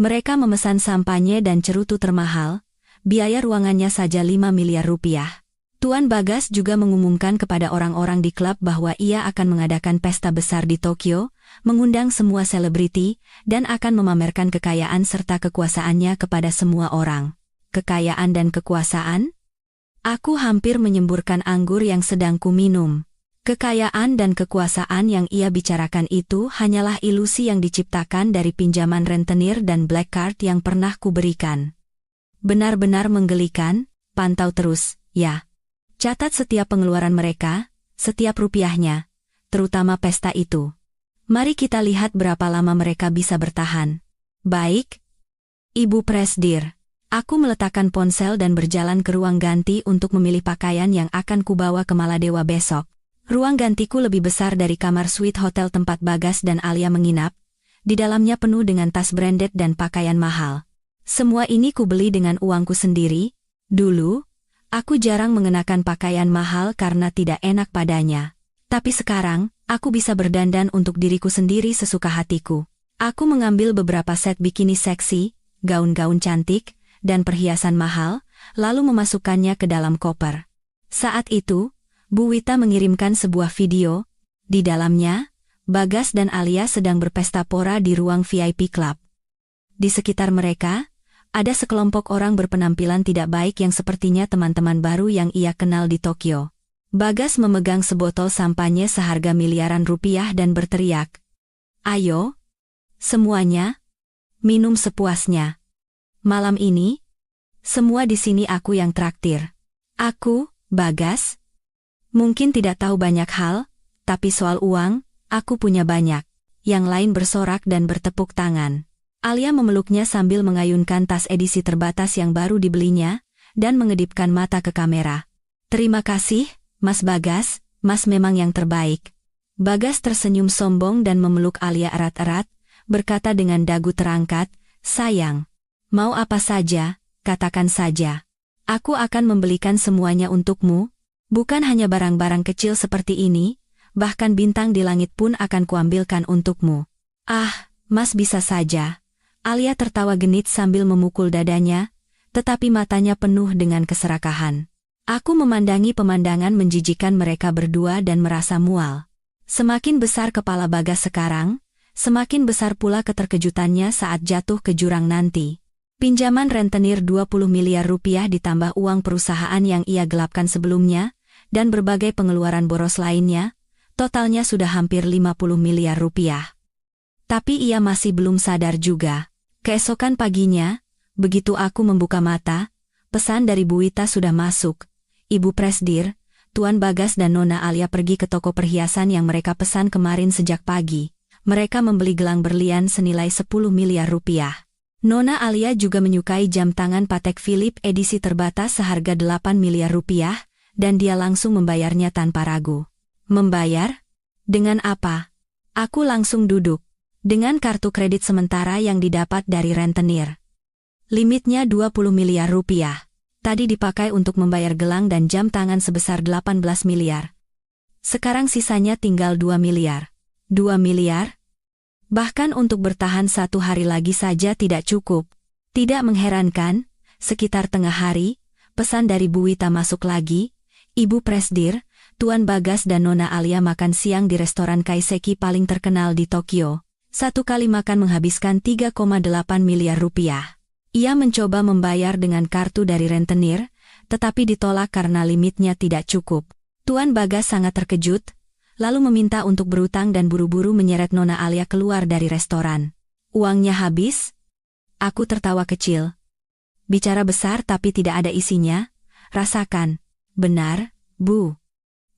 Mereka memesan sampanye dan cerutu termahal, biaya ruangannya saja 5 miliar rupiah. Tuan Bagas juga mengumumkan kepada orang-orang di klub bahwa ia akan mengadakan pesta besar di Tokyo, mengundang semua selebriti, dan akan memamerkan kekayaan serta kekuasaannya kepada semua orang. Kekayaan dan kekuasaan? Aku hampir menyemburkan anggur yang sedang kuminum. Kekayaan dan kekuasaan yang ia bicarakan itu hanyalah ilusi yang diciptakan dari pinjaman rentenir dan black card yang pernah kuberikan. Benar-benar menggelikan, pantau terus, ya. Catat setiap pengeluaran mereka, setiap rupiahnya, terutama pesta itu. Mari kita lihat berapa lama mereka bisa bertahan. Baik, Ibu Presdir. Aku meletakkan ponsel dan berjalan ke ruang ganti untuk memilih pakaian yang akan kubawa ke Maladewa besok. Ruang gantiku lebih besar dari kamar suite hotel tempat Bagas dan Alia menginap. Di dalamnya penuh dengan tas branded dan pakaian mahal. Semua ini kubeli dengan uangku sendiri. Dulu, aku jarang mengenakan pakaian mahal karena tidak enak padanya. Tapi sekarang, aku bisa berdandan untuk diriku sendiri sesuka hatiku. Aku mengambil beberapa set bikini seksi, gaun-gaun cantik, dan perhiasan mahal, lalu memasukkannya ke dalam koper. Saat itu, Bu Wita mengirimkan sebuah video. Di dalamnya, Bagas dan Alia sedang berpesta pora di ruang VIP Club. Di sekitar mereka, ada sekelompok orang berpenampilan tidak baik yang sepertinya teman-teman baru yang ia kenal di Tokyo. Bagas memegang sebotol sampanye seharga miliaran rupiah dan berteriak, "Ayo, semuanya, minum sepuasnya. Malam ini, semua di sini aku yang traktir." Aku, Bagas, mungkin tidak tahu banyak hal, tapi soal uang, aku punya banyak. Yang lain bersorak dan bertepuk tangan. Alia memeluknya sambil mengayunkan tas edisi terbatas yang baru dibelinya, dan mengedipkan mata ke kamera. "Terima kasih, Mas Bagas, Mas memang yang terbaik." Bagas tersenyum sombong dan memeluk Alia erat-erat, berkata dengan dagu terangkat, "Sayang. Mau apa saja, katakan saja. Aku akan membelikan semuanya untukmu, bukan hanya barang-barang kecil seperti ini, bahkan bintang di langit pun akan kuambilkan untukmu." "Ah, Mas bisa saja." Alia tertawa genit sambil memukul dadanya, tetapi matanya penuh dengan keserakahan. Aku memandangi pemandangan menjijikan mereka berdua dan merasa mual. Semakin besar kepala Bagas sekarang, semakin besar pula keterkejutannya saat jatuh ke jurang nanti. Pinjaman rentenir 20 miliar rupiah ditambah uang perusahaan yang ia gelapkan sebelumnya, dan berbagai pengeluaran boros lainnya, totalnya sudah hampir 50 miliar rupiah. Tapi ia masih belum sadar juga. Keesokan paginya, begitu aku membuka mata, pesan dari Bu Wita sudah masuk. "Ibu Presdir, Tuan Bagas dan Nona Alia pergi ke toko perhiasan yang mereka pesan kemarin sejak pagi. Mereka membeli gelang berlian senilai 10 miliar rupiah. Nona Alia juga menyukai jam tangan Patek Philippe edisi terbatas seharga 8 miliar rupiah, dan dia langsung membayarnya tanpa ragu." "Membayar? Dengan apa?" Aku langsung duduk. "Dengan kartu kredit sementara yang didapat dari rentenir. Limitnya 20 miliar rupiah. Tadi dipakai untuk membayar gelang dan jam tangan sebesar 18 miliar. Sekarang sisanya tinggal 2 miliar. 2 miliar? Bahkan untuk bertahan 1 hari lagi saja tidak cukup." Tidak mengherankan, sekitar tengah hari, pesan dari Bu Wita masuk lagi. "Ibu Presdir, Tuan Bagas dan Nona Alia makan siang di restoran Kaiseki paling terkenal di Tokyo. Satu kali makan menghabiskan 3,8 miliar rupiah. Ia mencoba membayar dengan kartu dari rentenir, tetapi ditolak karena limitnya tidak cukup. Tuan Bagas sangat terkejut, lalu meminta untuk berutang dan buru-buru menyeret Nona Alia keluar dari restoran. "Uangnya habis?" Aku tertawa kecil. Bicara besar tapi tidak ada isinya, Rasakan. Benar, Bu.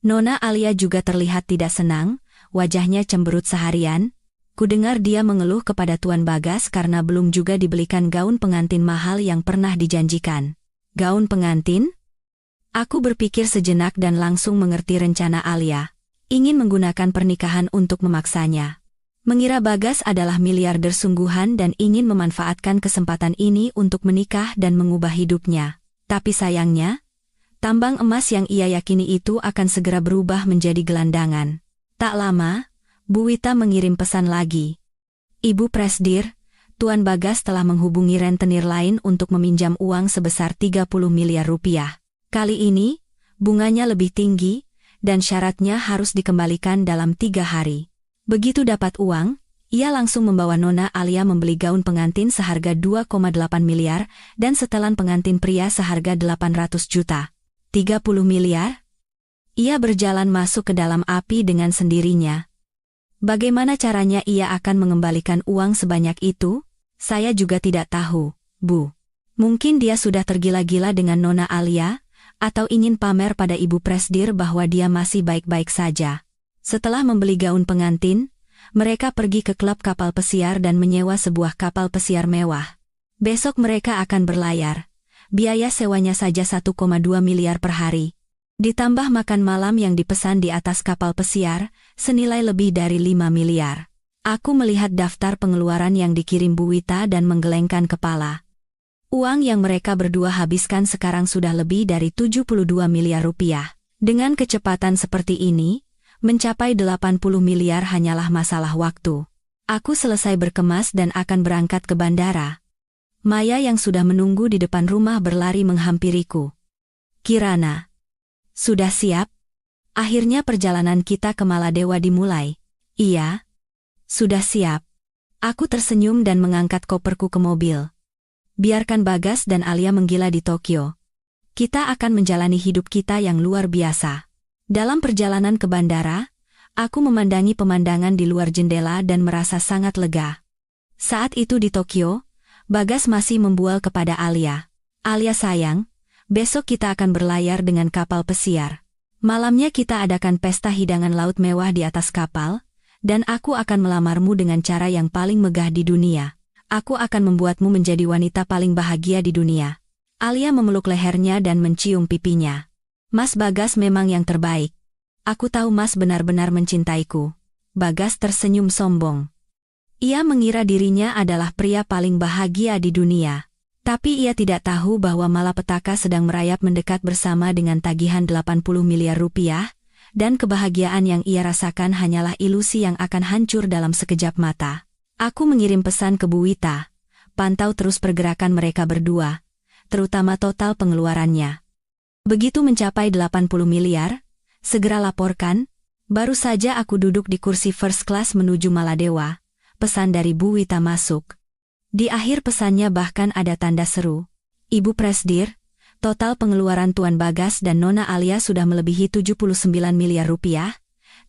Nona Alia juga terlihat tidak senang, wajahnya cemberut seharian. Kudengar dia mengeluh kepada Tuan Bagas karena belum juga dibelikan gaun pengantin mahal yang pernah dijanjikan. Gaun pengantin? Aku berpikir sejenak dan langsung mengerti rencana Alia. Ingin menggunakan pernikahan untuk memaksanya. Mengira Bagas adalah miliarder sungguhan dan ingin memanfaatkan kesempatan ini untuk menikah dan mengubah hidupnya. Tapi sayangnya, tambang emas yang ia yakini itu akan segera berubah menjadi gelandangan. Tak lama, Bu Wita mengirim pesan lagi. Ibu Presdir, Tuan Bagas telah menghubungi rentenir lain untuk meminjam uang sebesar 30 miliar rupiah. Kali ini, bunganya lebih tinggi, dan syaratnya harus dikembalikan dalam 3 hari. Begitu dapat uang, ia langsung membawa Nona Alia membeli gaun pengantin seharga 2,8 miliar dan setelan pengantin pria seharga 800 juta. 30 miliar? Ia berjalan masuk ke dalam api dengan sendirinya. Bagaimana caranya ia akan mengembalikan uang sebanyak itu? Saya juga tidak tahu, Bu. Mungkin dia sudah tergila-gila dengan Nona Alia, atau ingin pamer pada Ibu Presdir bahwa dia masih baik-baik saja. Setelah membeli gaun pengantin, mereka pergi ke klub kapal pesiar dan menyewa sebuah kapal pesiar mewah. Besok mereka akan berlayar. Biaya sewanya saja 1,2 miliar per hari. Ditambah makan malam yang dipesan di atas kapal pesiar, senilai lebih dari 5 miliar. Aku melihat daftar pengeluaran yang dikirim Bu Wita dan menggelengkan kepala. Uang yang mereka berdua habiskan sekarang sudah lebih dari 72 miliar rupiah. Dengan kecepatan seperti ini, mencapai 80 miliar hanyalah masalah waktu. Aku selesai berkemas dan akan berangkat ke bandara. Maya yang sudah menunggu di depan rumah berlari menghampiriku. Kirana, sudah siap? Akhirnya perjalanan kita ke Maladewa dimulai. Iya, sudah siap. Aku tersenyum dan mengangkat koperku ke mobil. Biarkan Bagas dan Alia menggila di Tokyo. Kita akan menjalani hidup kita yang luar biasa. Dalam perjalanan ke bandara, aku memandangi pemandangan di luar jendela dan merasa sangat lega. Saat itu di Tokyo, Bagas masih membual kepada Alia. Alia sayang, besok kita akan berlayar dengan kapal pesiar. Malamnya kita adakan pesta hidangan laut mewah di atas kapal, dan aku akan melamarmu dengan cara yang paling megah di dunia. Aku akan membuatmu menjadi wanita paling bahagia di dunia. Alia memeluk lehernya dan mencium pipinya. Mas Bagas memang yang terbaik. Aku tahu Mas benar-benar mencintaiku. Bagas tersenyum sombong. Ia mengira dirinya adalah pria paling bahagia di dunia. Tapi ia tidak tahu bahwa malapetaka sedang merayap mendekat bersama dengan tagihan 80 miliar rupiah, dan kebahagiaan yang ia rasakan hanyalah ilusi yang akan hancur dalam sekejap mata. Aku mengirim pesan ke Bu Wita. Pantau terus pergerakan mereka berdua, terutama total pengeluarannya. Begitu mencapai 80 miliar, segera laporkan. Baru saja aku duduk di kursi first class menuju Maladewa, pesan dari Bu Wita masuk. Di akhir pesannya bahkan ada tanda seru. Ibu Presdir, total pengeluaran Tuan Bagas dan Nona Alia sudah melebihi 79 miliar rupiah,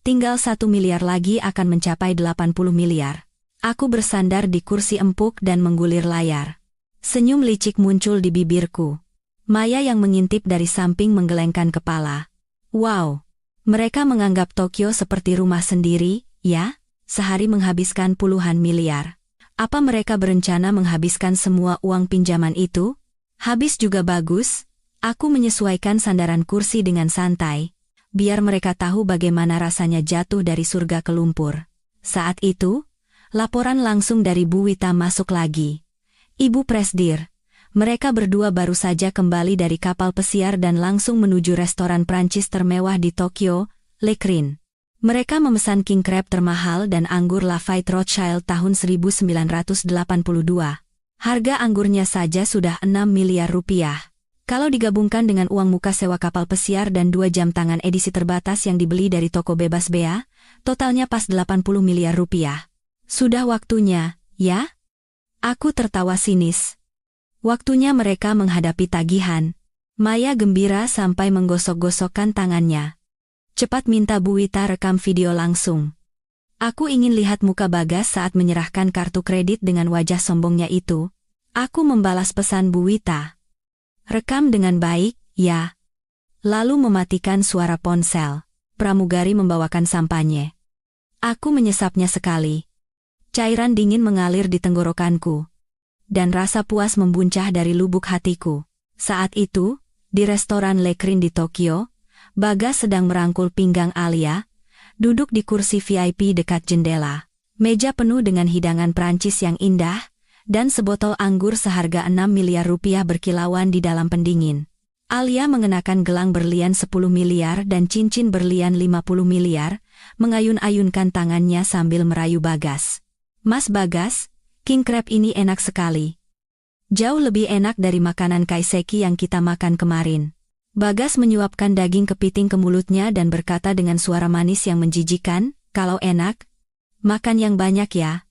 tinggal 1 miliar lagi akan mencapai 80 miliar. Aku bersandar di kursi empuk dan menggulir layar. Senyum licik muncul di bibirku. Maya yang mengintip dari samping menggelengkan kepala. Wow, mereka menganggap Tokyo seperti rumah sendiri, ya? Sehari menghabiskan puluhan miliar. Apa mereka berencana menghabiskan semua uang pinjaman itu? Habis juga bagus. Aku menyesuaikan sandaran kursi dengan santai, biar mereka tahu bagaimana rasanya jatuh dari surga ke lumpur. Saat itu, laporan langsung dari Bu Wita masuk lagi. Ibu Presdir, mereka berdua baru saja kembali dari kapal pesiar dan langsung menuju restoran Prancis termewah di Tokyo, Le Crin. Mereka memesan king crab termahal dan anggur Lafite Rothschild tahun 1982. Harga anggurnya saja sudah 6 miliar rupiah. Kalau digabungkan dengan uang muka sewa kapal pesiar dan 2 jam tangan edisi terbatas yang dibeli dari toko bebas bea, totalnya pas 80 miliar rupiah. Sudah waktunya, ya? Aku tertawa sinis. Waktunya mereka menghadapi tagihan. Maya gembira sampai menggosok-gosokkan tangannya. Cepat minta Bu Wita rekam video langsung. Aku ingin lihat muka Bagas saat menyerahkan kartu kredit dengan wajah sombongnya itu. Aku membalas pesan Bu Wita. Rekam dengan baik, ya. Lalu mematikan suara ponsel. Pramugari membawakan sampanye. Aku menyesapnya sekali. Cairan dingin mengalir di tenggorokanku. Dan rasa puas membuncah dari lubuk hatiku. Saat itu, di restoran Le Crin di Tokyo, Bagas sedang merangkul pinggang Alia, duduk di kursi VIP dekat jendela. Meja penuh dengan hidangan Prancis yang indah, dan sebotol anggur seharga 6 miliar rupiah berkilauan di dalam pendingin. Alia mengenakan gelang berlian 10 miliar dan cincin berlian 50 miliar, mengayun-ayunkan tangannya sambil merayu Bagas. Mas Bagas, king crab ini enak sekali. Jauh lebih enak dari makanan kaiseki yang kita makan kemarin. Bagas menyuapkan daging kepiting ke mulutnya dan berkata dengan suara manis yang menjijikan, kalau enak, makan yang banyak ya.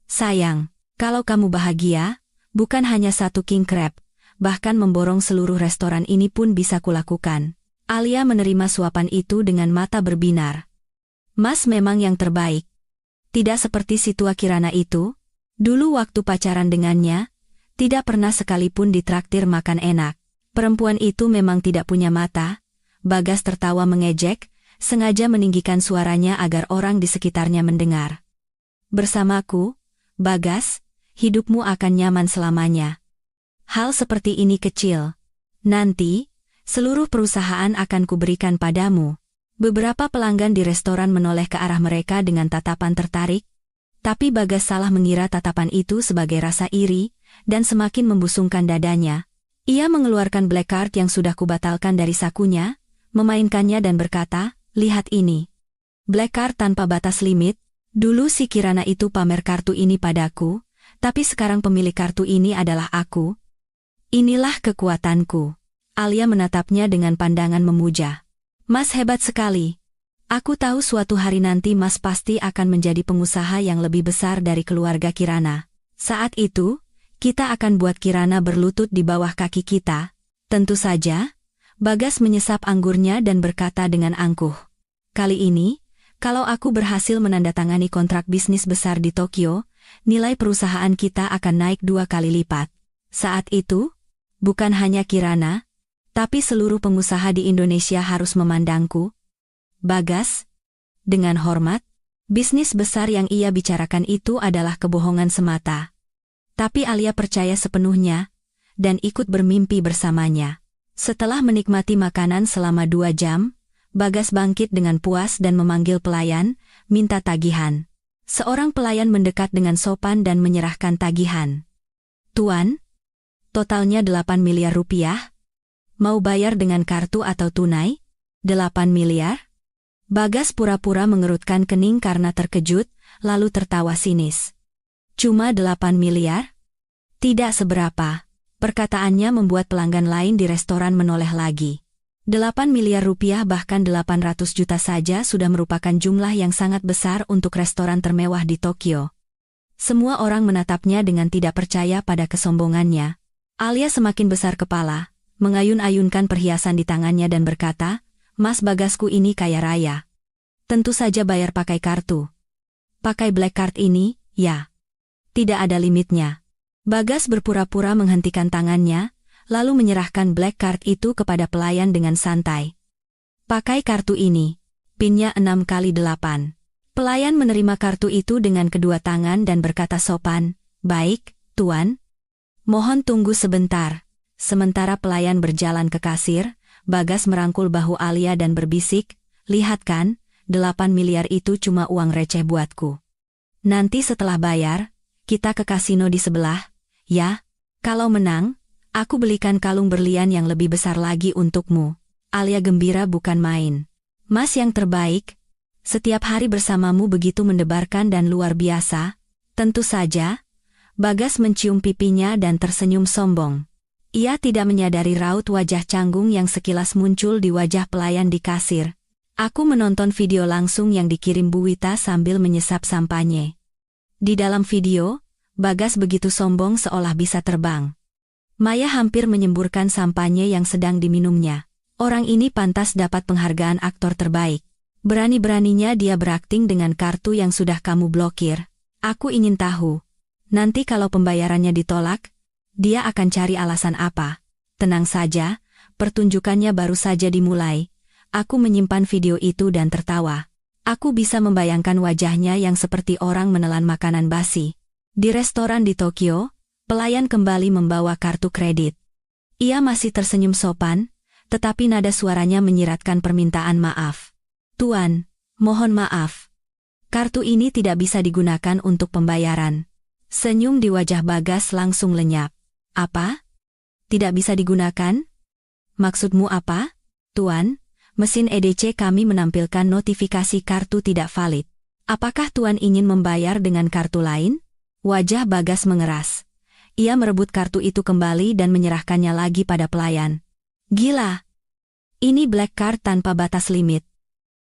Sayang, kalau kamu bahagia, bukan hanya satu king crab, bahkan memborong seluruh restoran ini pun bisa kulakukan. Alia menerima suapan itu dengan mata berbinar. Mas memang yang terbaik. Tidak seperti si tua Kirana itu. Dulu waktu pacaran dengannya, tidak pernah sekalipun ditraktir makan enak. Perempuan itu memang tidak punya mata. Bagas tertawa mengejek, sengaja meninggikan suaranya agar orang di sekitarnya mendengar. Bersamaku, Bagas, hidupmu akan nyaman selamanya. Hal seperti ini kecil. Nanti, seluruh perusahaan akan kuberikan padamu. Beberapa pelanggan di restoran menoleh ke arah mereka dengan tatapan tertarik, tapi Bagas salah mengira tatapan itu sebagai rasa iri, dan semakin membusungkan dadanya. Ia mengeluarkan black card yang sudah kubatalkan dari sakunya, memainkannya dan berkata, lihat ini. Black card tanpa batas limit. Dulu si Kirana itu pamer kartu ini padaku, tapi sekarang pemilik kartu ini adalah aku. Inilah kekuatanku. Alia menatapnya dengan pandangan memuja. Mas hebat sekali. Aku tahu suatu hari nanti Mas pasti akan menjadi pengusaha yang lebih besar dari keluarga Kirana. Saat itu, kita akan buat Kirana berlutut di bawah kaki kita. Tentu saja, Bagas menyesap anggurnya dan berkata dengan angkuh. Kali ini, kalau aku berhasil menandatangani kontrak bisnis besar di Tokyo, nilai perusahaan kita akan naik 2 kali lipat. Saat itu, bukan hanya Kirana, tapi seluruh pengusaha di Indonesia harus memandangku. Bagas, dengan hormat, bisnis besar yang ia bicarakan itu adalah kebohongan semata. Tapi Alia percaya sepenuhnya, dan ikut bermimpi bersamanya. Setelah menikmati makanan selama 2 jam, Bagas bangkit dengan puas dan memanggil pelayan, minta tagihan. Seorang pelayan mendekat dengan sopan dan menyerahkan tagihan. Tuan, totalnya 8 miliar rupiah. Mau bayar dengan kartu atau tunai? 8 miliar? Bagas pura-pura mengerutkan kening karena terkejut, lalu tertawa sinis. Cuma 8 miliar? Tidak seberapa. Perkataannya membuat pelanggan lain di restoran menoleh lagi. 8 miliar rupiah bahkan 800 juta saja sudah merupakan jumlah yang sangat besar untuk restoran termewah di Tokyo. Semua orang menatapnya dengan tidak percaya pada kesombongannya. Alia semakin besar kepala, mengayun-ayunkan perhiasan di tangannya dan berkata, Mas Bagasku ini kaya raya. Tentu saja bayar pakai kartu. Pakai black card ini, ya. Tidak ada limitnya. Bagas berpura-pura menghentikan tangannya, lalu menyerahkan black card itu kepada pelayan dengan santai. Pakai kartu ini. Pinnya 6 kali 8. Pelayan menerima kartu itu dengan kedua tangan dan berkata sopan, baik, tuan. Mohon tunggu sebentar. Sementara pelayan berjalan ke kasir, Bagas merangkul bahu Alia dan berbisik, lihat kan, 8 miliar itu cuma uang receh buatku. Nanti setelah bayar, kita ke kasino di sebelah, ya. Kalau menang, aku belikan kalung berlian yang lebih besar lagi untukmu. Alia gembira bukan main. Mas yang terbaik, setiap hari bersamamu begitu mendebarkan dan luar biasa. Tentu saja, Bagas mencium pipinya dan tersenyum sombong. Ia tidak menyadari raut wajah canggung yang sekilas muncul di wajah pelayan di kasir. Aku menonton video langsung yang dikirim Bu Wita sambil menyesap sampanye. Di dalam video, Bagas begitu sombong seolah bisa terbang. Maya hampir menyemburkan sampanye yang sedang diminumnya. Orang ini pantas dapat penghargaan aktor terbaik. Berani-beraninya dia berakting dengan kartu yang sudah kamu blokir. Aku ingin tahu. Nanti kalau pembayarannya ditolak, dia akan cari alasan apa. Tenang saja, pertunjukannya baru saja dimulai. Aku menyimpan video itu dan tertawa. Aku bisa membayangkan wajahnya yang seperti orang menelan makanan basi. Di restoran di Tokyo, pelayan kembali membawa kartu kredit. Ia masih tersenyum sopan, tetapi nada suaranya menyiratkan permintaan maaf. "Tuan, mohon maaf. Kartu ini tidak bisa digunakan untuk pembayaran." Senyum di wajah Bagas langsung lenyap. "Apa? Tidak bisa digunakan? Maksudmu apa, Tuan? Mesin EDC kami menampilkan notifikasi kartu tidak valid. Apakah Tuan ingin membayar dengan kartu lain?" Wajah Bagas mengeras. Ia merebut kartu itu kembali dan menyerahkannya lagi pada pelayan. "Gila. Ini black card tanpa batas limit.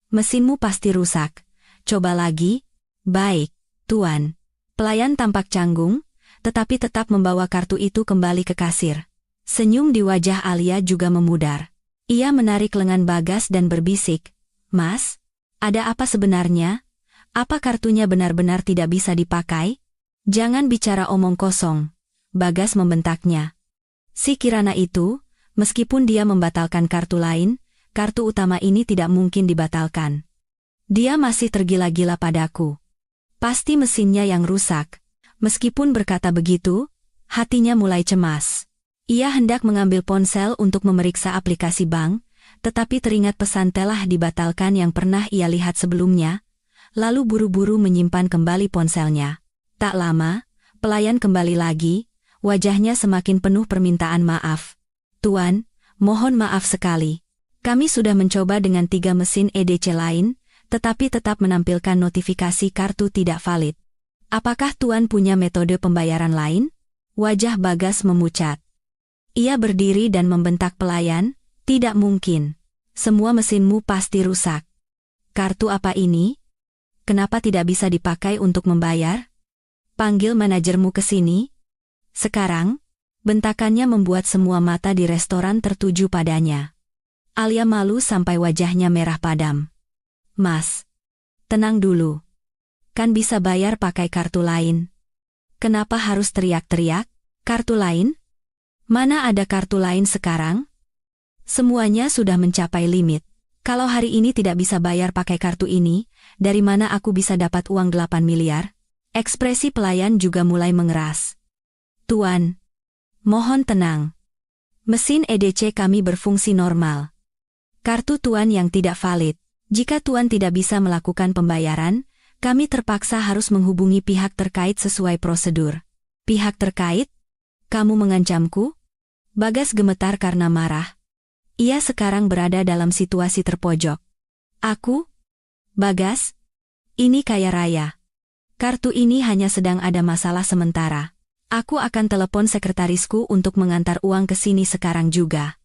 Mesinmu pasti rusak. Coba lagi." "Baik, Tuan." Pelayan tampak canggung, tetapi tetap membawa kartu itu kembali ke kasir. Senyum di wajah Alia juga memudar. Ia menarik lengan Bagas dan berbisik, "Mas, ada apa sebenarnya? Apa kartunya benar-benar tidak bisa dipakai?" "Jangan bicara omong kosong," Bagas membentaknya. Si Kirana itu, meskipun dia membatalkan kartu lain, kartu utama ini tidak mungkin dibatalkan. Dia masih tergila-gila padaku. Pasti mesinnya yang rusak. Meskipun berkata begitu, hatinya mulai cemas. Ia hendak mengambil ponsel untuk memeriksa aplikasi bank, tetapi teringat pesan telah dibatalkan yang pernah ia lihat sebelumnya, lalu buru-buru menyimpan kembali ponselnya. Tak lama, pelayan kembali lagi, wajahnya semakin penuh permintaan maaf. "Tuan, mohon maaf sekali. Kami sudah mencoba dengan 3 mesin EDC lain, tetapi tetap menampilkan notifikasi kartu tidak valid. Apakah Tuan punya metode pembayaran lain?" Wajah Bagas memucat. Ia berdiri dan membentak pelayan, "Tidak mungkin. Semua mesinmu pasti rusak. Kartu apa ini? Kenapa tidak bisa dipakai untuk membayar? Panggil manajermu ke sini." Sekarang, bentakannya membuat semua mata di restoran tertuju padanya. Alia malu sampai wajahnya merah padam. "Mas, tenang dulu. Kan bisa bayar pakai kartu lain. Kenapa harus teriak-teriak? Kartu lain? Mana ada kartu lain sekarang? Semuanya sudah mencapai limit. Kalau hari ini tidak bisa bayar pakai kartu ini, dari mana aku bisa dapat uang 8 miliar? Ekspresi pelayan juga mulai mengeras. "Tuan, mohon tenang. Mesin EDC kami berfungsi normal. Kartu Tuan yang tidak valid. Jika Tuan tidak bisa melakukan pembayaran, kami terpaksa harus menghubungi pihak terkait sesuai prosedur." "Pihak terkait? Kamu mengancamku?" Bagas gemetar karena marah. Ia sekarang berada dalam situasi terpojok. "Aku? Bagas? Ini kaya raya. Kartu ini hanya sedang ada masalah sementara. Aku akan telepon sekretarisku untuk mengantar uang ke sini sekarang juga."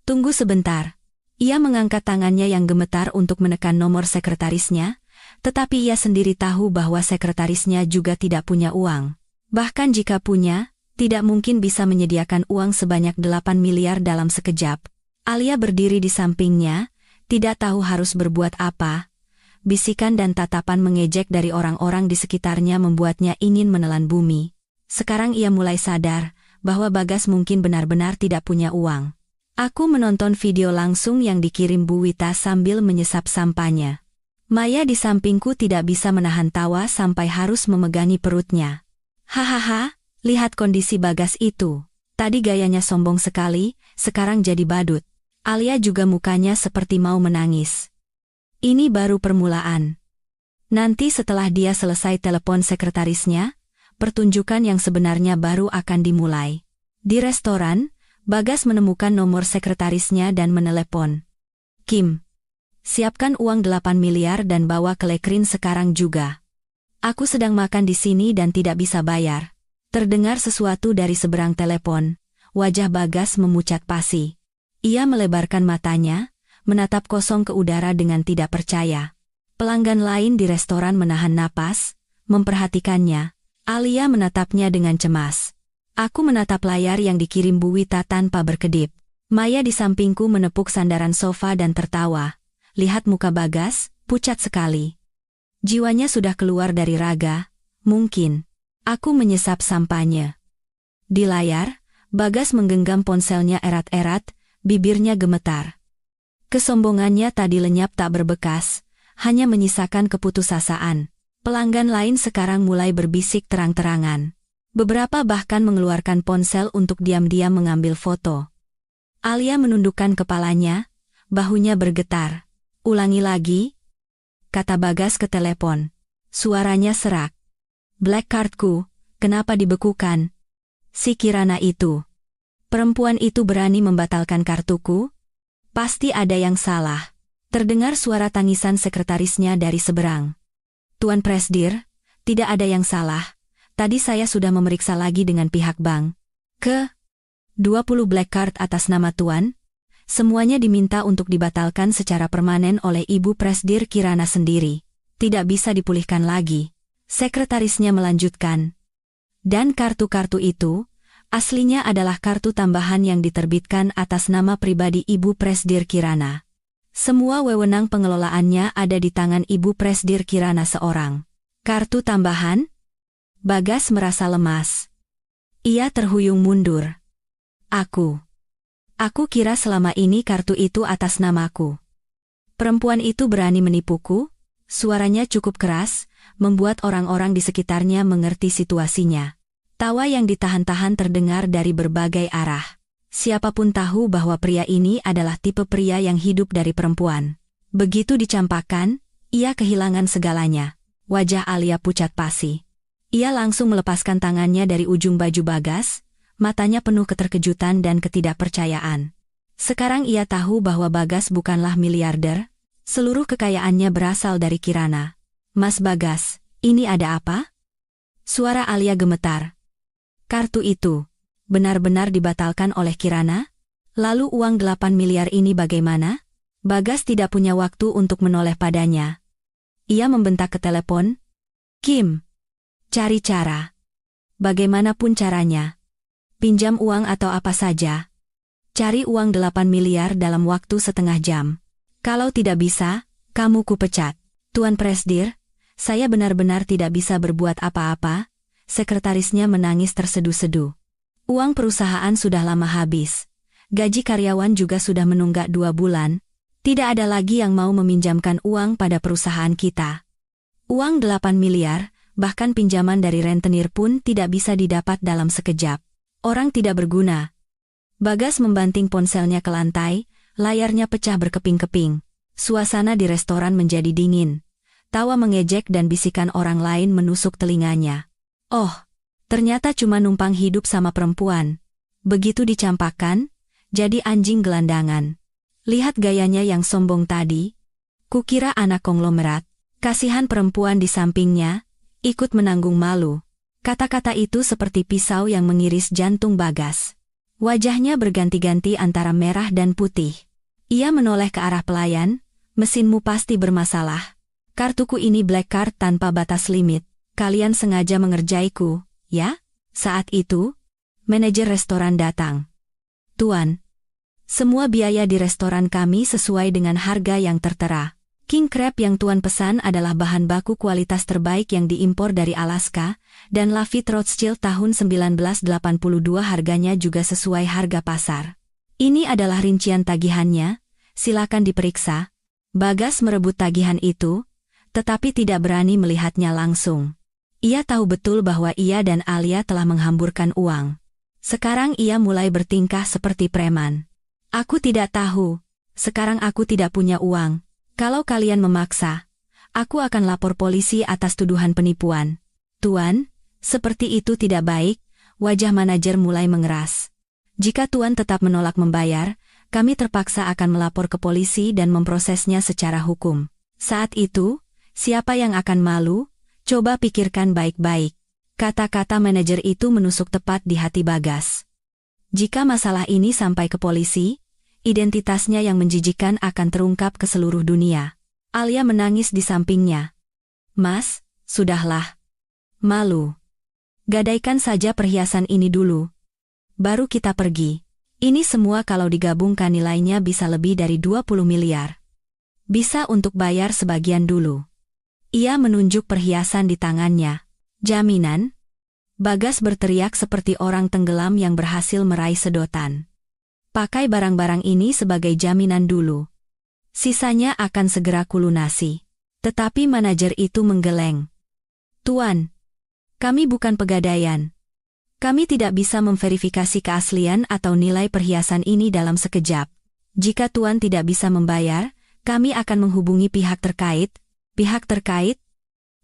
"Tunggu sebentar." Ia mengangkat tangannya yang gemetar untuk menekan nomor sekretarisnya, tetapi ia sendiri tahu bahwa sekretarisnya juga tidak punya uang. Bahkan jika punya, tidak mungkin bisa menyediakan uang sebanyak 8 miliar dalam sekejap. Alia berdiri di sampingnya, tidak tahu harus berbuat apa. Bisikan dan tatapan mengejek dari orang-orang di sekitarnya membuatnya ingin menelan bumi. Sekarang ia mulai sadar bahwa Bagas mungkin benar-benar tidak punya uang. Aku menonton video langsung yang dikirim Bu Wita sambil menyesap sampahnya. Maya di sampingku tidak bisa menahan tawa sampai harus memegangi perutnya. "Hahaha, lihat kondisi Bagas itu. Tadi gayanya sombong sekali, sekarang jadi badut." Alia juga mukanya seperti mau menangis. Ini baru permulaan. Nanti setelah dia selesai telepon sekretarisnya, pertunjukan yang sebenarnya baru akan dimulai. Di restoran, Bagas menemukan nomor sekretarisnya dan menelepon. "Kim, siapkan uang 8 miliar dan bawa ke Lekrin sekarang juga. Aku sedang makan di sini dan tidak bisa bayar." Terdengar sesuatu dari seberang telepon. Wajah Bagas memucat pasi. Ia melebarkan matanya, menatap kosong ke udara dengan tidak percaya. Pelanggan lain di restoran menahan napas, memperhatikannya. Alia menatapnya dengan cemas. Aku menatap layar yang dikirim Bu Wita tanpa berkedip. Maya di sampingku menepuk sandaran sofa dan tertawa. Lihat muka Bagas, pucat sekali. Jiwanya sudah keluar dari raga, mungkin. Aku menyesap sampahnya. Di layar, Bagas menggenggam ponselnya erat-erat, bibirnya gemetar. Kesombongannya tadi lenyap tak berbekas, hanya menyisakan keputusasaan. Pelanggan lain sekarang mulai berbisik terang-terangan. Beberapa bahkan mengeluarkan ponsel untuk diam-diam mengambil foto. Alia menundukkan kepalanya, bahunya bergetar. "Ulangi lagi," kata Bagas ke telepon. Suaranya serak. "Black cardku, kenapa dibekukan?" "Si Kirana itu. Perempuan itu berani membatalkan kartuku? Pasti ada yang salah." Terdengar suara tangisan sekretarisnya dari seberang. "Tuan Presdir, tidak ada yang salah. Tadi saya sudah memeriksa lagi dengan pihak bank. 20 black card atas nama Tuan. Semuanya diminta untuk dibatalkan secara permanen oleh Ibu Presdir Kirana sendiri. Tidak bisa dipulihkan lagi." Sekretarisnya melanjutkan. "Dan kartu-kartu itu, aslinya adalah kartu tambahan yang diterbitkan atas nama pribadi Ibu Presdir Kirana. Semua wewenang pengelolaannya ada di tangan Ibu Presdir Kirana seorang." "Kartu tambahan?" Bagas merasa lemas. Ia terhuyung mundur. Aku kira selama ini kartu itu atas namaku. Perempuan itu berani menipuku?" Suaranya cukup keras, membuat orang-orang di sekitarnya mengerti situasinya. Tawa yang ditahan-tahan terdengar dari berbagai arah. Siapapun tahu bahwa pria ini adalah tipe pria yang hidup dari perempuan. Begitu dicampakkan, ia kehilangan segalanya. Wajah Alia pucat pasi. Ia langsung melepaskan tangannya dari ujung baju Bagas, matanya penuh keterkejutan dan ketidakpercayaan. Sekarang ia tahu bahwa Bagas bukanlah miliarder, seluruh kekayaannya berasal dari Kirana. "Mas Bagas, ini ada apa?" Suara Alia gemetar. "Kartu itu benar-benar dibatalkan oleh Kirana? Lalu uang 8 miliar ini bagaimana?" Bagas tidak punya waktu untuk menoleh padanya. Ia membentak ke telepon. "Kim, cari cara. Bagaimanapun caranya. Pinjam uang atau apa saja. Cari uang 8 miliar dalam waktu setengah jam. Kalau tidak bisa, kamu kupecat." "Tuan Presdir, saya benar-benar tidak bisa berbuat apa-apa." Sekretarisnya menangis terseduh-seduh. "Uang perusahaan sudah lama habis. Gaji karyawan juga sudah menunggak 2 bulan. Tidak ada lagi yang mau meminjamkan uang pada perusahaan kita. Uang 8 miliar, bahkan pinjaman dari rentenir pun tidak bisa didapat dalam sekejap. Orang tidak berguna." Bagas membanting ponselnya ke lantai, layarnya pecah berkeping-keping. Suasana di restoran menjadi dingin. Tawa mengejek dan bisikan orang lain menusuk telinganya. "Oh, ternyata cuma numpang hidup sama perempuan. Begitu dicampakkan, jadi anjing gelandangan. Lihat gayanya yang sombong tadi. Kukira anak konglomerat." Kasihan perempuan di sampingnya, ikut menanggung malu. Kata-kata itu seperti pisau yang mengiris jantung Bagas. Wajahnya berganti-ganti antara merah dan putih. Ia menoleh ke arah pelayan. "Mesinmu pasti bermasalah. Kartuku ini black card tanpa batas limit. Kalian sengaja mengerjaiku, ya?" Saat itu, manajer restoran datang. "Tuan, semua biaya di restoran kami sesuai dengan harga yang tertera. King crab yang Tuan pesan adalah bahan baku kualitas terbaik yang diimpor dari Alaska, dan Lafite Rothschild tahun 1982 harganya juga sesuai harga pasar. Ini adalah rincian tagihannya, silakan diperiksa." Bagas merebut tagihan itu, tetapi tidak berani melihatnya langsung. Ia tahu betul bahwa ia dan Alia telah menghamburkan uang. Sekarang ia mulai bertingkah seperti preman. "Aku tidak tahu. Sekarang aku tidak punya uang. Kalau kalian memaksa, aku akan lapor polisi atas tuduhan penipuan." "Tuan, seperti itu tidak baik." Wajah manajer mulai mengeras. "Jika Tuan tetap menolak membayar, kami terpaksa akan melapor ke polisi dan memprosesnya secara hukum. Saat itu, siapa yang akan malu? Coba pikirkan baik-baik." Kata-kata manajer itu menusuk tepat di hati Bagas. Jika masalah ini sampai ke polisi, identitasnya yang menjijikan akan terungkap ke seluruh dunia. Alia menangis di sampingnya. "Mas, sudahlah. Malu. Gadaikan saja perhiasan ini dulu. Baru kita pergi. Ini semua kalau digabungkan nilainya bisa lebih dari 20 miliar. Bisa untuk bayar sebagian dulu." Ia menunjuk perhiasan di tangannya. "Jaminan?" Bagas berteriak seperti orang tenggelam yang berhasil meraih sedotan. Pakai barang-barang ini sebagai jaminan dulu. Sisanya akan segera kulunasi. Tetapi manajer itu menggeleng. Tuan, kami bukan pegadaian. Kami tidak bisa memverifikasi keaslian atau nilai perhiasan ini dalam sekejap. Jika Tuan tidak bisa membayar, kami akan menghubungi pihak terkait. Pihak terkait?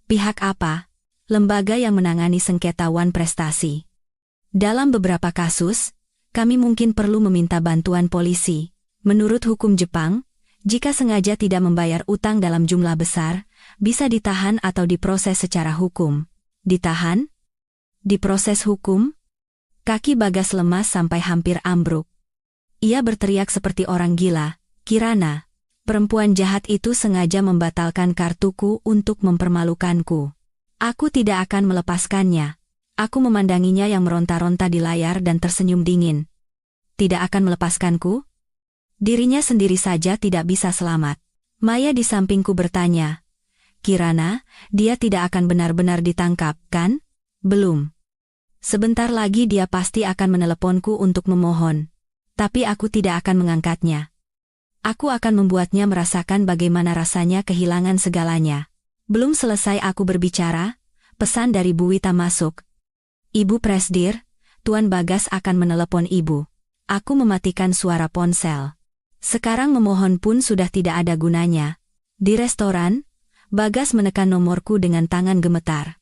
Pihak apa? Lembaga yang menangani sengketa wan prestasi. Dalam beberapa kasus, kami mungkin perlu meminta bantuan polisi. Menurut hukum Jepang, jika sengaja tidak membayar utang dalam jumlah besar, bisa ditahan atau diproses secara hukum. Ditahan? Diproses hukum? Kaki Bagas lemas sampai hampir ambruk. Ia berteriak seperti orang gila. Kirana, perempuan jahat itu sengaja membatalkan kartuku untuk mempermalukanku. Aku tidak akan melepaskannya. Aku memandanginya yang meronta-ronta di layar dan tersenyum dingin. Tidak akan melepaskanku? Dirinya sendiri saja tidak bisa selamat. Maya di sampingku bertanya. Kirana, dia tidak akan benar-benar ditangkap, kan? Belum. Sebentar lagi dia pasti akan meneleponku untuk memohon. Tapi aku tidak akan mengangkatnya. Aku akan membuatnya merasakan bagaimana rasanya kehilangan segalanya. Belum selesai aku berbicara, pesan dari Bu Wita masuk. Ibu Presdir, Tuan Bagas akan menelepon Ibu. Aku mematikan suara ponsel. Sekarang memohon pun sudah tidak ada gunanya. Di restoran, Bagas menekan nomorku dengan tangan gemetar.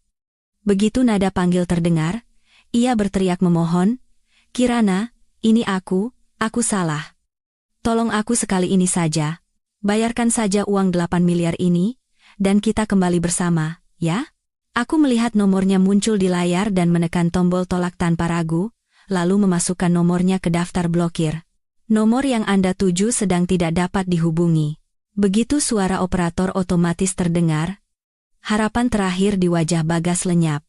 Begitu nada panggil terdengar, ia berteriak memohon, Kirana, ini aku salah. Tolong aku sekali ini saja. Bayarkan saja uang 8 miliar ini, dan kita kembali bersama, ya? Aku melihat nomornya muncul di layar dan menekan tombol tolak tanpa ragu, lalu memasukkan nomornya ke daftar blokir. Nomor yang Anda tuju sedang tidak dapat dihubungi. Begitu suara operator otomatis terdengar, harapan terakhir di wajah Bagas lenyap.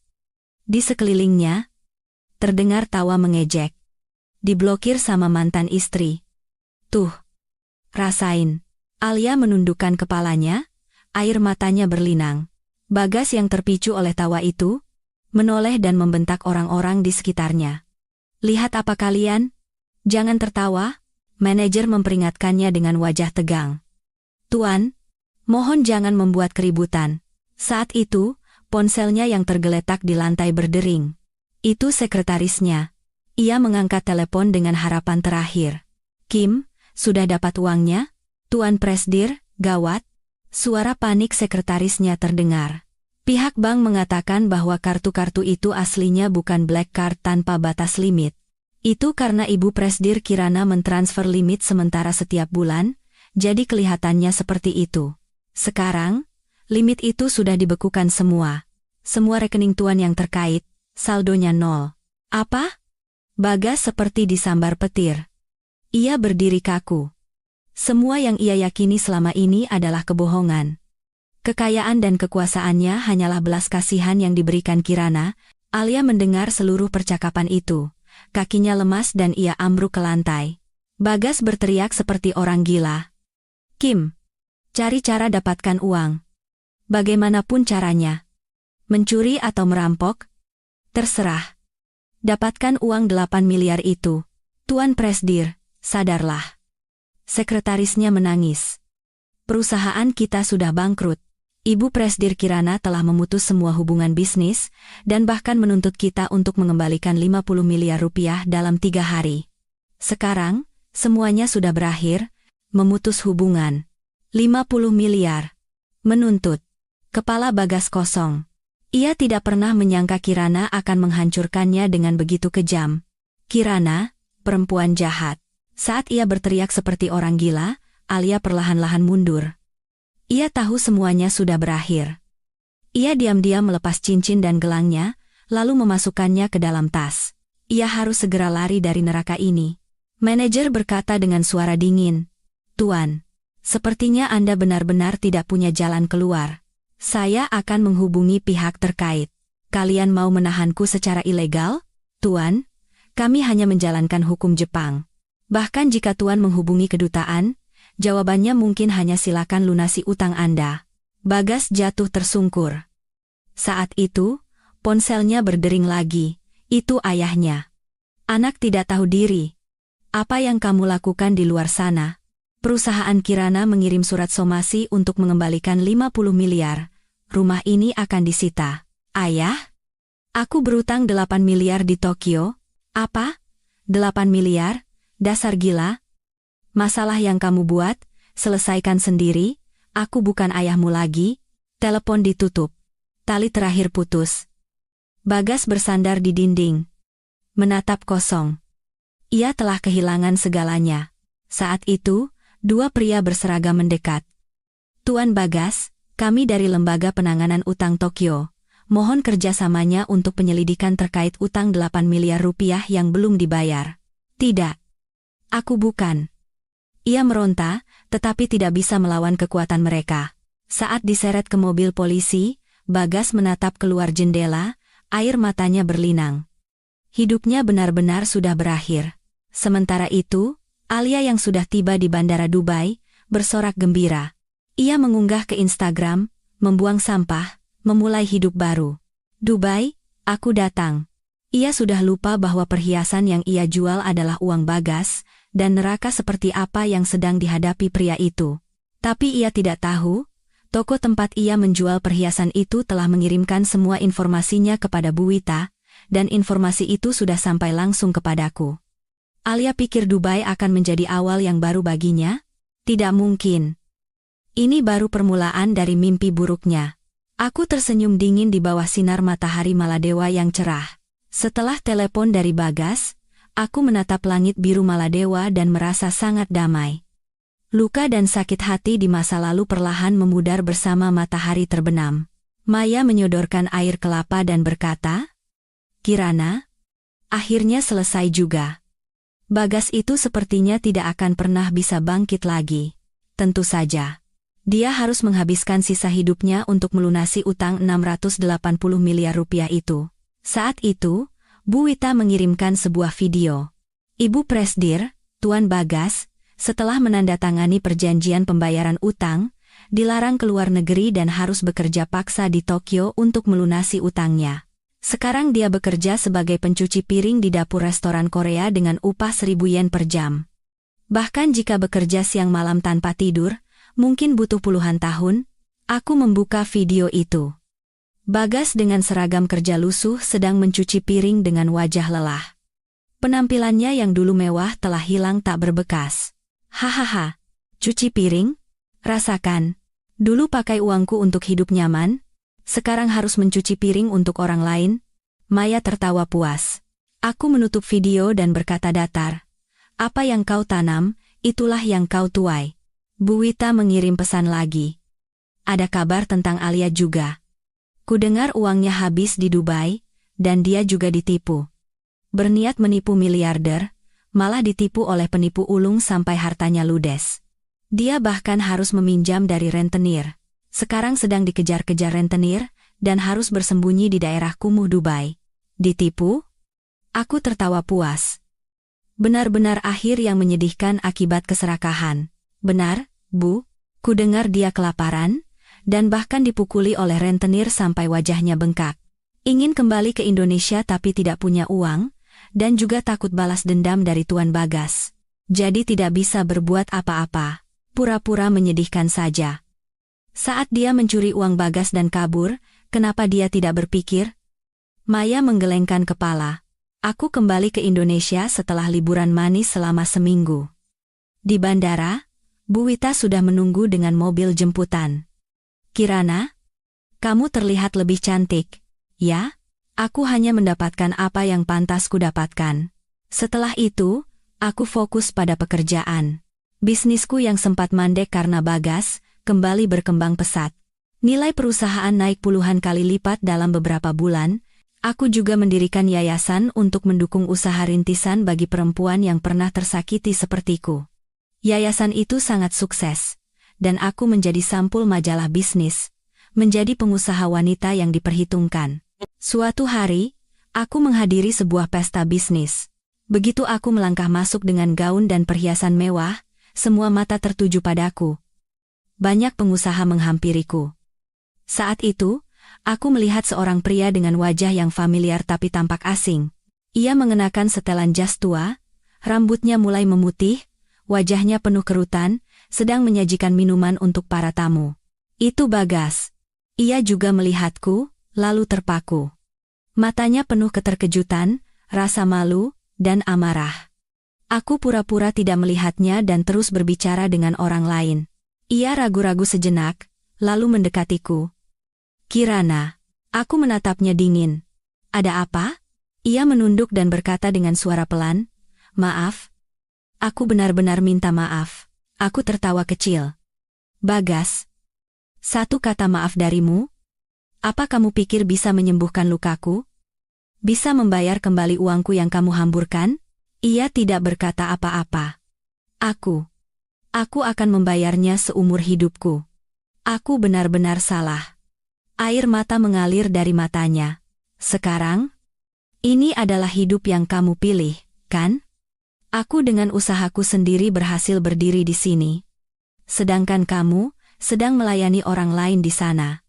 Di sekelilingnya, terdengar tawa mengejek. Diblokir sama mantan istri. Tuh, rasain. Alia menundukkan kepalanya, air matanya berlinang. Bagas yang terpicu oleh tawa itu, menoleh dan membentak orang-orang di sekitarnya. Lihat apa kalian? Jangan tertawa, manajer memperingatkannya dengan wajah tegang. Tuan, mohon jangan membuat keributan. Saat itu, ponselnya yang tergeletak di lantai berdering. Itu sekretarisnya. Ia mengangkat telepon dengan harapan terakhir. Kim, sudah dapat uangnya? Tuan Presdir, gawat. Suara panik sekretarisnya terdengar. Pihak bank mengatakan bahwa kartu-kartu itu aslinya bukan black card tanpa batas limit. Itu karena Ibu Presdir Kirana mentransfer limit sementara setiap bulan, jadi kelihatannya seperti itu. Sekarang, limit itu sudah dibekukan semua. Semua rekening tuan yang terkait, saldonya nol. Apa? Bagas seperti disambar petir. Ia berdiri kaku. Semua yang ia yakini selama ini adalah kebohongan. Kekayaan dan kekuasaannya hanyalah belas kasihan yang diberikan Kirana. Alia mendengar seluruh percakapan itu. Kakinya lemas dan ia ambruk ke lantai. Bagas berteriak seperti orang gila. Kim, cari cara dapatkan uang. Bagaimanapun caranya. Mencuri atau merampok? Terserah. Dapatkan uang 8 miliar itu. Tuan Presdir, sadarlah. Sekretarisnya menangis. Perusahaan kita sudah bangkrut. Ibu Presdir Kirana telah memutus semua hubungan bisnis, dan bahkan menuntut kita untuk mengembalikan 50 miliar rupiah dalam 3 hari. Sekarang, semuanya sudah berakhir, memutus hubungan. 50 miliar. Menuntut. Kepala Bagas kosong. Ia tidak pernah menyangka Kirana akan menghancurkannya dengan begitu kejam. Kirana, perempuan jahat. Saat ia berteriak seperti orang gila, Alia perlahan-lahan mundur. Ia tahu semuanya sudah berakhir. Ia diam-diam melepas cincin dan gelangnya, lalu memasukkannya ke dalam tas. Ia harus segera lari dari neraka ini. Manajer berkata dengan suara dingin, Tuan, sepertinya Anda benar-benar tidak punya jalan keluar. Saya akan menghubungi pihak terkait. Kalian mau menahanku secara ilegal? Tuan, kami hanya menjalankan hukum Jepang. Bahkan jika Tuan menghubungi kedutaan, jawabannya mungkin hanya silakan lunasi utang Anda. Bagas jatuh tersungkur. Saat itu, ponselnya berdering lagi. Itu ayahnya. Anak tidak tahu diri. Apa yang kamu lakukan di luar sana? Perusahaan Kirana mengirim surat somasi untuk mengembalikan 50 miliar. Rumah ini akan disita. Ayah? Aku berutang 8 miliar di Tokyo. Apa? 8 miliar? Dasar gila. Masalah yang kamu buat, selesaikan sendiri. Aku bukan ayahmu lagi. Telepon ditutup. Tali terakhir putus. Bagas bersandar di dinding. Menatap kosong. Ia telah kehilangan segalanya. Saat itu, dua pria berseragam mendekat. Tuan Bagas, kami dari Lembaga Penanganan Utang Tokyo. Mohon kerjasamanya untuk penyelidikan terkait utang 8 miliar rupiah yang belum dibayar. Tidak. Aku bukan. Ia meronta, tetapi tidak bisa melawan kekuatan mereka. Saat diseret ke mobil polisi, Bagas menatap keluar jendela, air matanya berlinang. Hidupnya benar-benar sudah berakhir. Sementara itu, Alia yang sudah tiba di Bandara Dubai, bersorak gembira. Ia mengunggah ke Instagram, membuang sampah, memulai hidup baru. Dubai, aku datang. Ia sudah lupa bahwa perhiasan yang ia jual adalah uang Bagas, dan neraka seperti apa yang sedang dihadapi pria itu. Tapi ia tidak tahu, toko tempat ia menjual perhiasan itu telah mengirimkan semua informasinya kepada Bu Wita, dan informasi itu sudah sampai langsung kepadaku. Alia pikir Dubai akan menjadi awal yang baru baginya? Tidak mungkin. Ini baru permulaan dari mimpi buruknya. Aku tersenyum dingin di bawah sinar matahari Maladewa yang cerah. Setelah telepon dari Bagas, aku menatap langit biru Maladewa dan merasa sangat damai. Luka dan sakit hati di masa lalu perlahan memudar bersama matahari terbenam. Maya menyodorkan air kelapa dan berkata, "Kirana, akhirnya selesai juga." Bagas itu sepertinya tidak akan pernah bisa bangkit lagi. Tentu saja. Dia harus menghabiskan sisa hidupnya untuk melunasi utang 680 miliar rupiah itu. Saat itu, Bu Wita mengirimkan sebuah video. Ibu Presdir, Tuan Bagas, setelah menandatangani perjanjian pembayaran utang, dilarang keluar negeri dan harus bekerja paksa di Tokyo untuk melunasi utangnya. Sekarang dia bekerja sebagai pencuci piring di dapur restoran Korea dengan upah 1.000 yen per jam. Bahkan jika bekerja siang malam tanpa tidur, mungkin butuh puluhan tahun. Aku membuka video itu. Bagas dengan seragam kerja lusuh sedang mencuci piring dengan wajah lelah. Penampilannya yang dulu mewah telah hilang tak berbekas. Hahaha, cuci piring? Rasakan. Dulu pakai uangku untuk hidup nyaman, sekarang harus mencuci piring untuk orang lain. Maya tertawa puas. Aku menutup video dan berkata datar. Apa yang kau tanam, itulah yang kau tuai. Bu Wita mengirim pesan lagi. Ada kabar tentang Alia juga. Kudengar uangnya habis di Dubai, dan dia juga ditipu. Berniat menipu miliarder, malah ditipu oleh penipu ulung sampai hartanya ludes. Dia bahkan harus meminjam dari rentenir. Sekarang sedang dikejar-kejar rentenir, dan harus bersembunyi di daerah kumuh Dubai. Ditipu? Aku tertawa puas. Benar-benar akhir yang menyedihkan akibat keserakahan. Benar, Bu, kudengar dia kelaparan, dan bahkan dipukuli oleh rentenir sampai wajahnya bengkak. Ingin kembali ke Indonesia tapi tidak punya uang, dan juga takut balas dendam dari Tuan Bagas. Jadi tidak bisa berbuat apa-apa, pura-pura menyedihkan saja. Saat dia mencuri uang Bagas dan kabur, kenapa dia tidak berpikir? Maya menggelengkan kepala. Aku kembali ke Indonesia setelah liburan manis selama seminggu. Di bandara, Bu Wita sudah menunggu dengan mobil jemputan. Kirana, kamu terlihat lebih cantik. Ya, aku hanya mendapatkan apa yang pantas kudapatkan. Setelah itu, aku fokus pada pekerjaan. Bisnisku yang sempat mandek karena Bagas, kembali berkembang pesat. Nilai perusahaan naik puluhan kali lipat dalam beberapa bulan. Aku juga mendirikan yayasan untuk mendukung usaha rintisan bagi perempuan yang pernah tersakiti sepertiku. Yayasan itu sangat sukses, dan aku menjadi sampul majalah bisnis, menjadi pengusaha wanita yang diperhitungkan. Suatu hari, aku menghadiri sebuah pesta bisnis. Begitu aku melangkah masuk dengan gaun dan perhiasan mewah, semua mata tertuju padaku. Banyak pengusaha menghampiriku. Saat itu, aku melihat seorang pria dengan wajah yang familiar tapi tampak asing. Ia mengenakan setelan jas tua, Rambutnya mulai memutih, wajahnya penuh kerutan, sedang menyajikan minuman untuk para tamu. Itu Bagas. Ia juga melihatku, lalu terpaku. Matanya penuh keterkejutan, rasa malu, dan amarah. Aku pura-pura tidak melihatnya dan terus berbicara dengan orang lain. Ia ragu-ragu sejenak, lalu mendekatiku. Kirana. Aku menatapnya dingin. Ada apa? Ia menunduk dan berkata dengan suara pelan, maaf. Aku benar-benar minta maaf. Aku tertawa kecil. Bagas. Satu kata maaf darimu? Apa kamu pikir bisa menyembuhkan lukaku? Bisa membayar kembali uangku yang kamu hamburkan? Ia tidak berkata apa-apa. Aku akan membayarnya seumur hidupku. Aku benar-benar salah. Air mata mengalir dari matanya. Sekarang? Ini adalah hidup yang kamu pilih, kan? Aku dengan usahaku sendiri berhasil berdiri di sini. Sedangkan kamu sedang melayani orang lain di sana.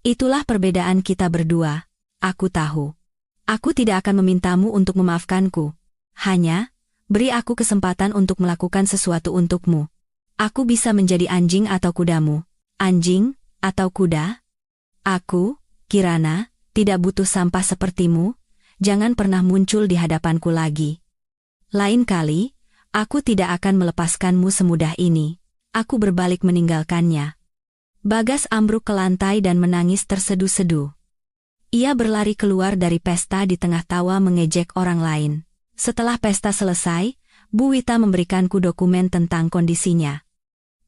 Itulah perbedaan kita berdua. Aku tahu. Aku tidak akan memintamu untuk memaafkanku. Hanya, beri aku kesempatan untuk melakukan sesuatu untukmu. Aku bisa menjadi anjing atau kudamu. Anjing, atau kuda? Aku, Kirana, tidak butuh sampah sepertimu. Jangan pernah muncul di hadapanku lagi. Lain kali, aku tidak akan melepaskanmu semudah ini. Aku berbalik meninggalkannya. Bagas ambruk ke lantai dan menangis terseduh-seduh. Ia berlari keluar dari pesta di tengah tawa mengejek orang lain. Setelah pesta selesai, Bu Wita memberikanku dokumen tentang kondisinya.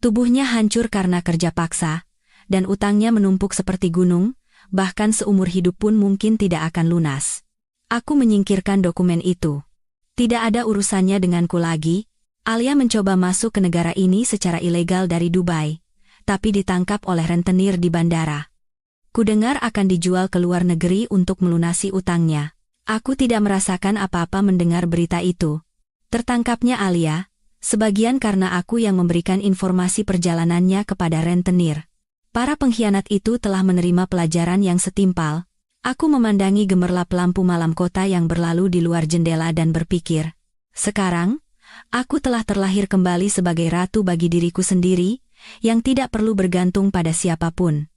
Tubuhnya hancur karena kerja paksa, dan utangnya menumpuk seperti gunung, bahkan seumur hidup pun mungkin tidak akan lunas. Aku menyingkirkan dokumen itu. Tidak ada urusannya denganku lagi. Alia mencoba masuk ke negara ini secara ilegal dari Dubai, tapi ditangkap oleh rentenir di bandara. Kudengar akan dijual ke luar negeri untuk melunasi utangnya. Aku tidak merasakan apa-apa mendengar berita itu. Tertangkapnya Alia, sebagian karena aku yang memberikan informasi perjalanannya kepada rentenir. Para pengkhianat itu telah menerima pelajaran yang setimpal. Aku memandangi gemerlap lampu malam kota yang berlalu di luar jendela dan berpikir, sekarang, aku telah terlahir kembali sebagai ratu bagi diriku sendiri, yang tidak perlu bergantung pada siapapun.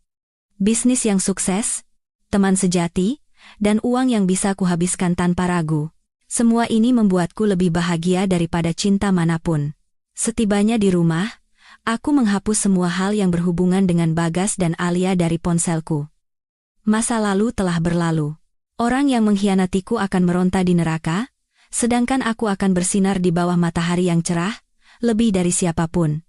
Bisnis yang sukses, teman sejati, dan uang yang bisa kuhabiskan tanpa ragu. Semua ini membuatku lebih bahagia daripada cinta manapun. Setibanya di rumah, aku menghapus semua hal yang berhubungan dengan Bagas dan Alia dari ponselku. Masa lalu telah berlalu. Orang yang mengkhianatiku akan meronta di neraka, sedangkan aku akan bersinar di bawah matahari yang cerah, lebih dari siapapun.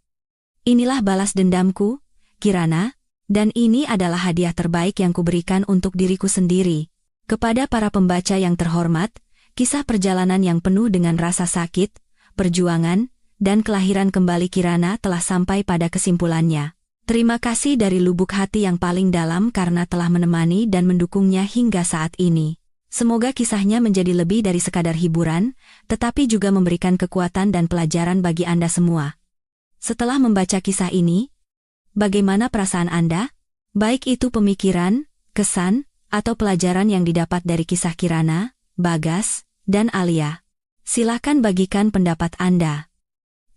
Inilah balas dendamku, Kirana, dan ini adalah hadiah terbaik yang kuberikan untuk diriku sendiri. Kepada para pembaca yang terhormat, kisah perjalanan yang penuh dengan rasa sakit, perjuangan, dan kelahiran kembali Kirana telah sampai pada kesimpulannya. Terima kasih dari lubuk hati yang paling dalam karena telah menemani dan mendukungnya hingga saat ini. Semoga kisahnya menjadi lebih dari sekadar hiburan, tetapi juga memberikan kekuatan dan pelajaran bagi Anda semua. Setelah membaca kisah ini, bagaimana perasaan Anda? Baik itu pemikiran, kesan, atau pelajaran yang didapat dari kisah Kirana, Bagas, dan Alia. Silakan bagikan pendapat Anda.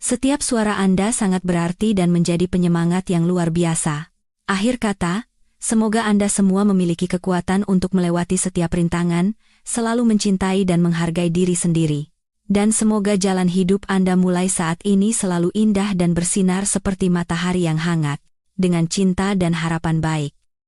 Setiap suara Anda sangat berarti dan menjadi penyemangat yang luar biasa. Akhir kata, semoga Anda semua memiliki kekuatan untuk melewati setiap rintangan, selalu mencintai dan menghargai diri sendiri. Dan semoga jalan hidup Anda mulai saat ini selalu indah dan bersinar seperti matahari yang hangat, dengan cinta dan harapan baik.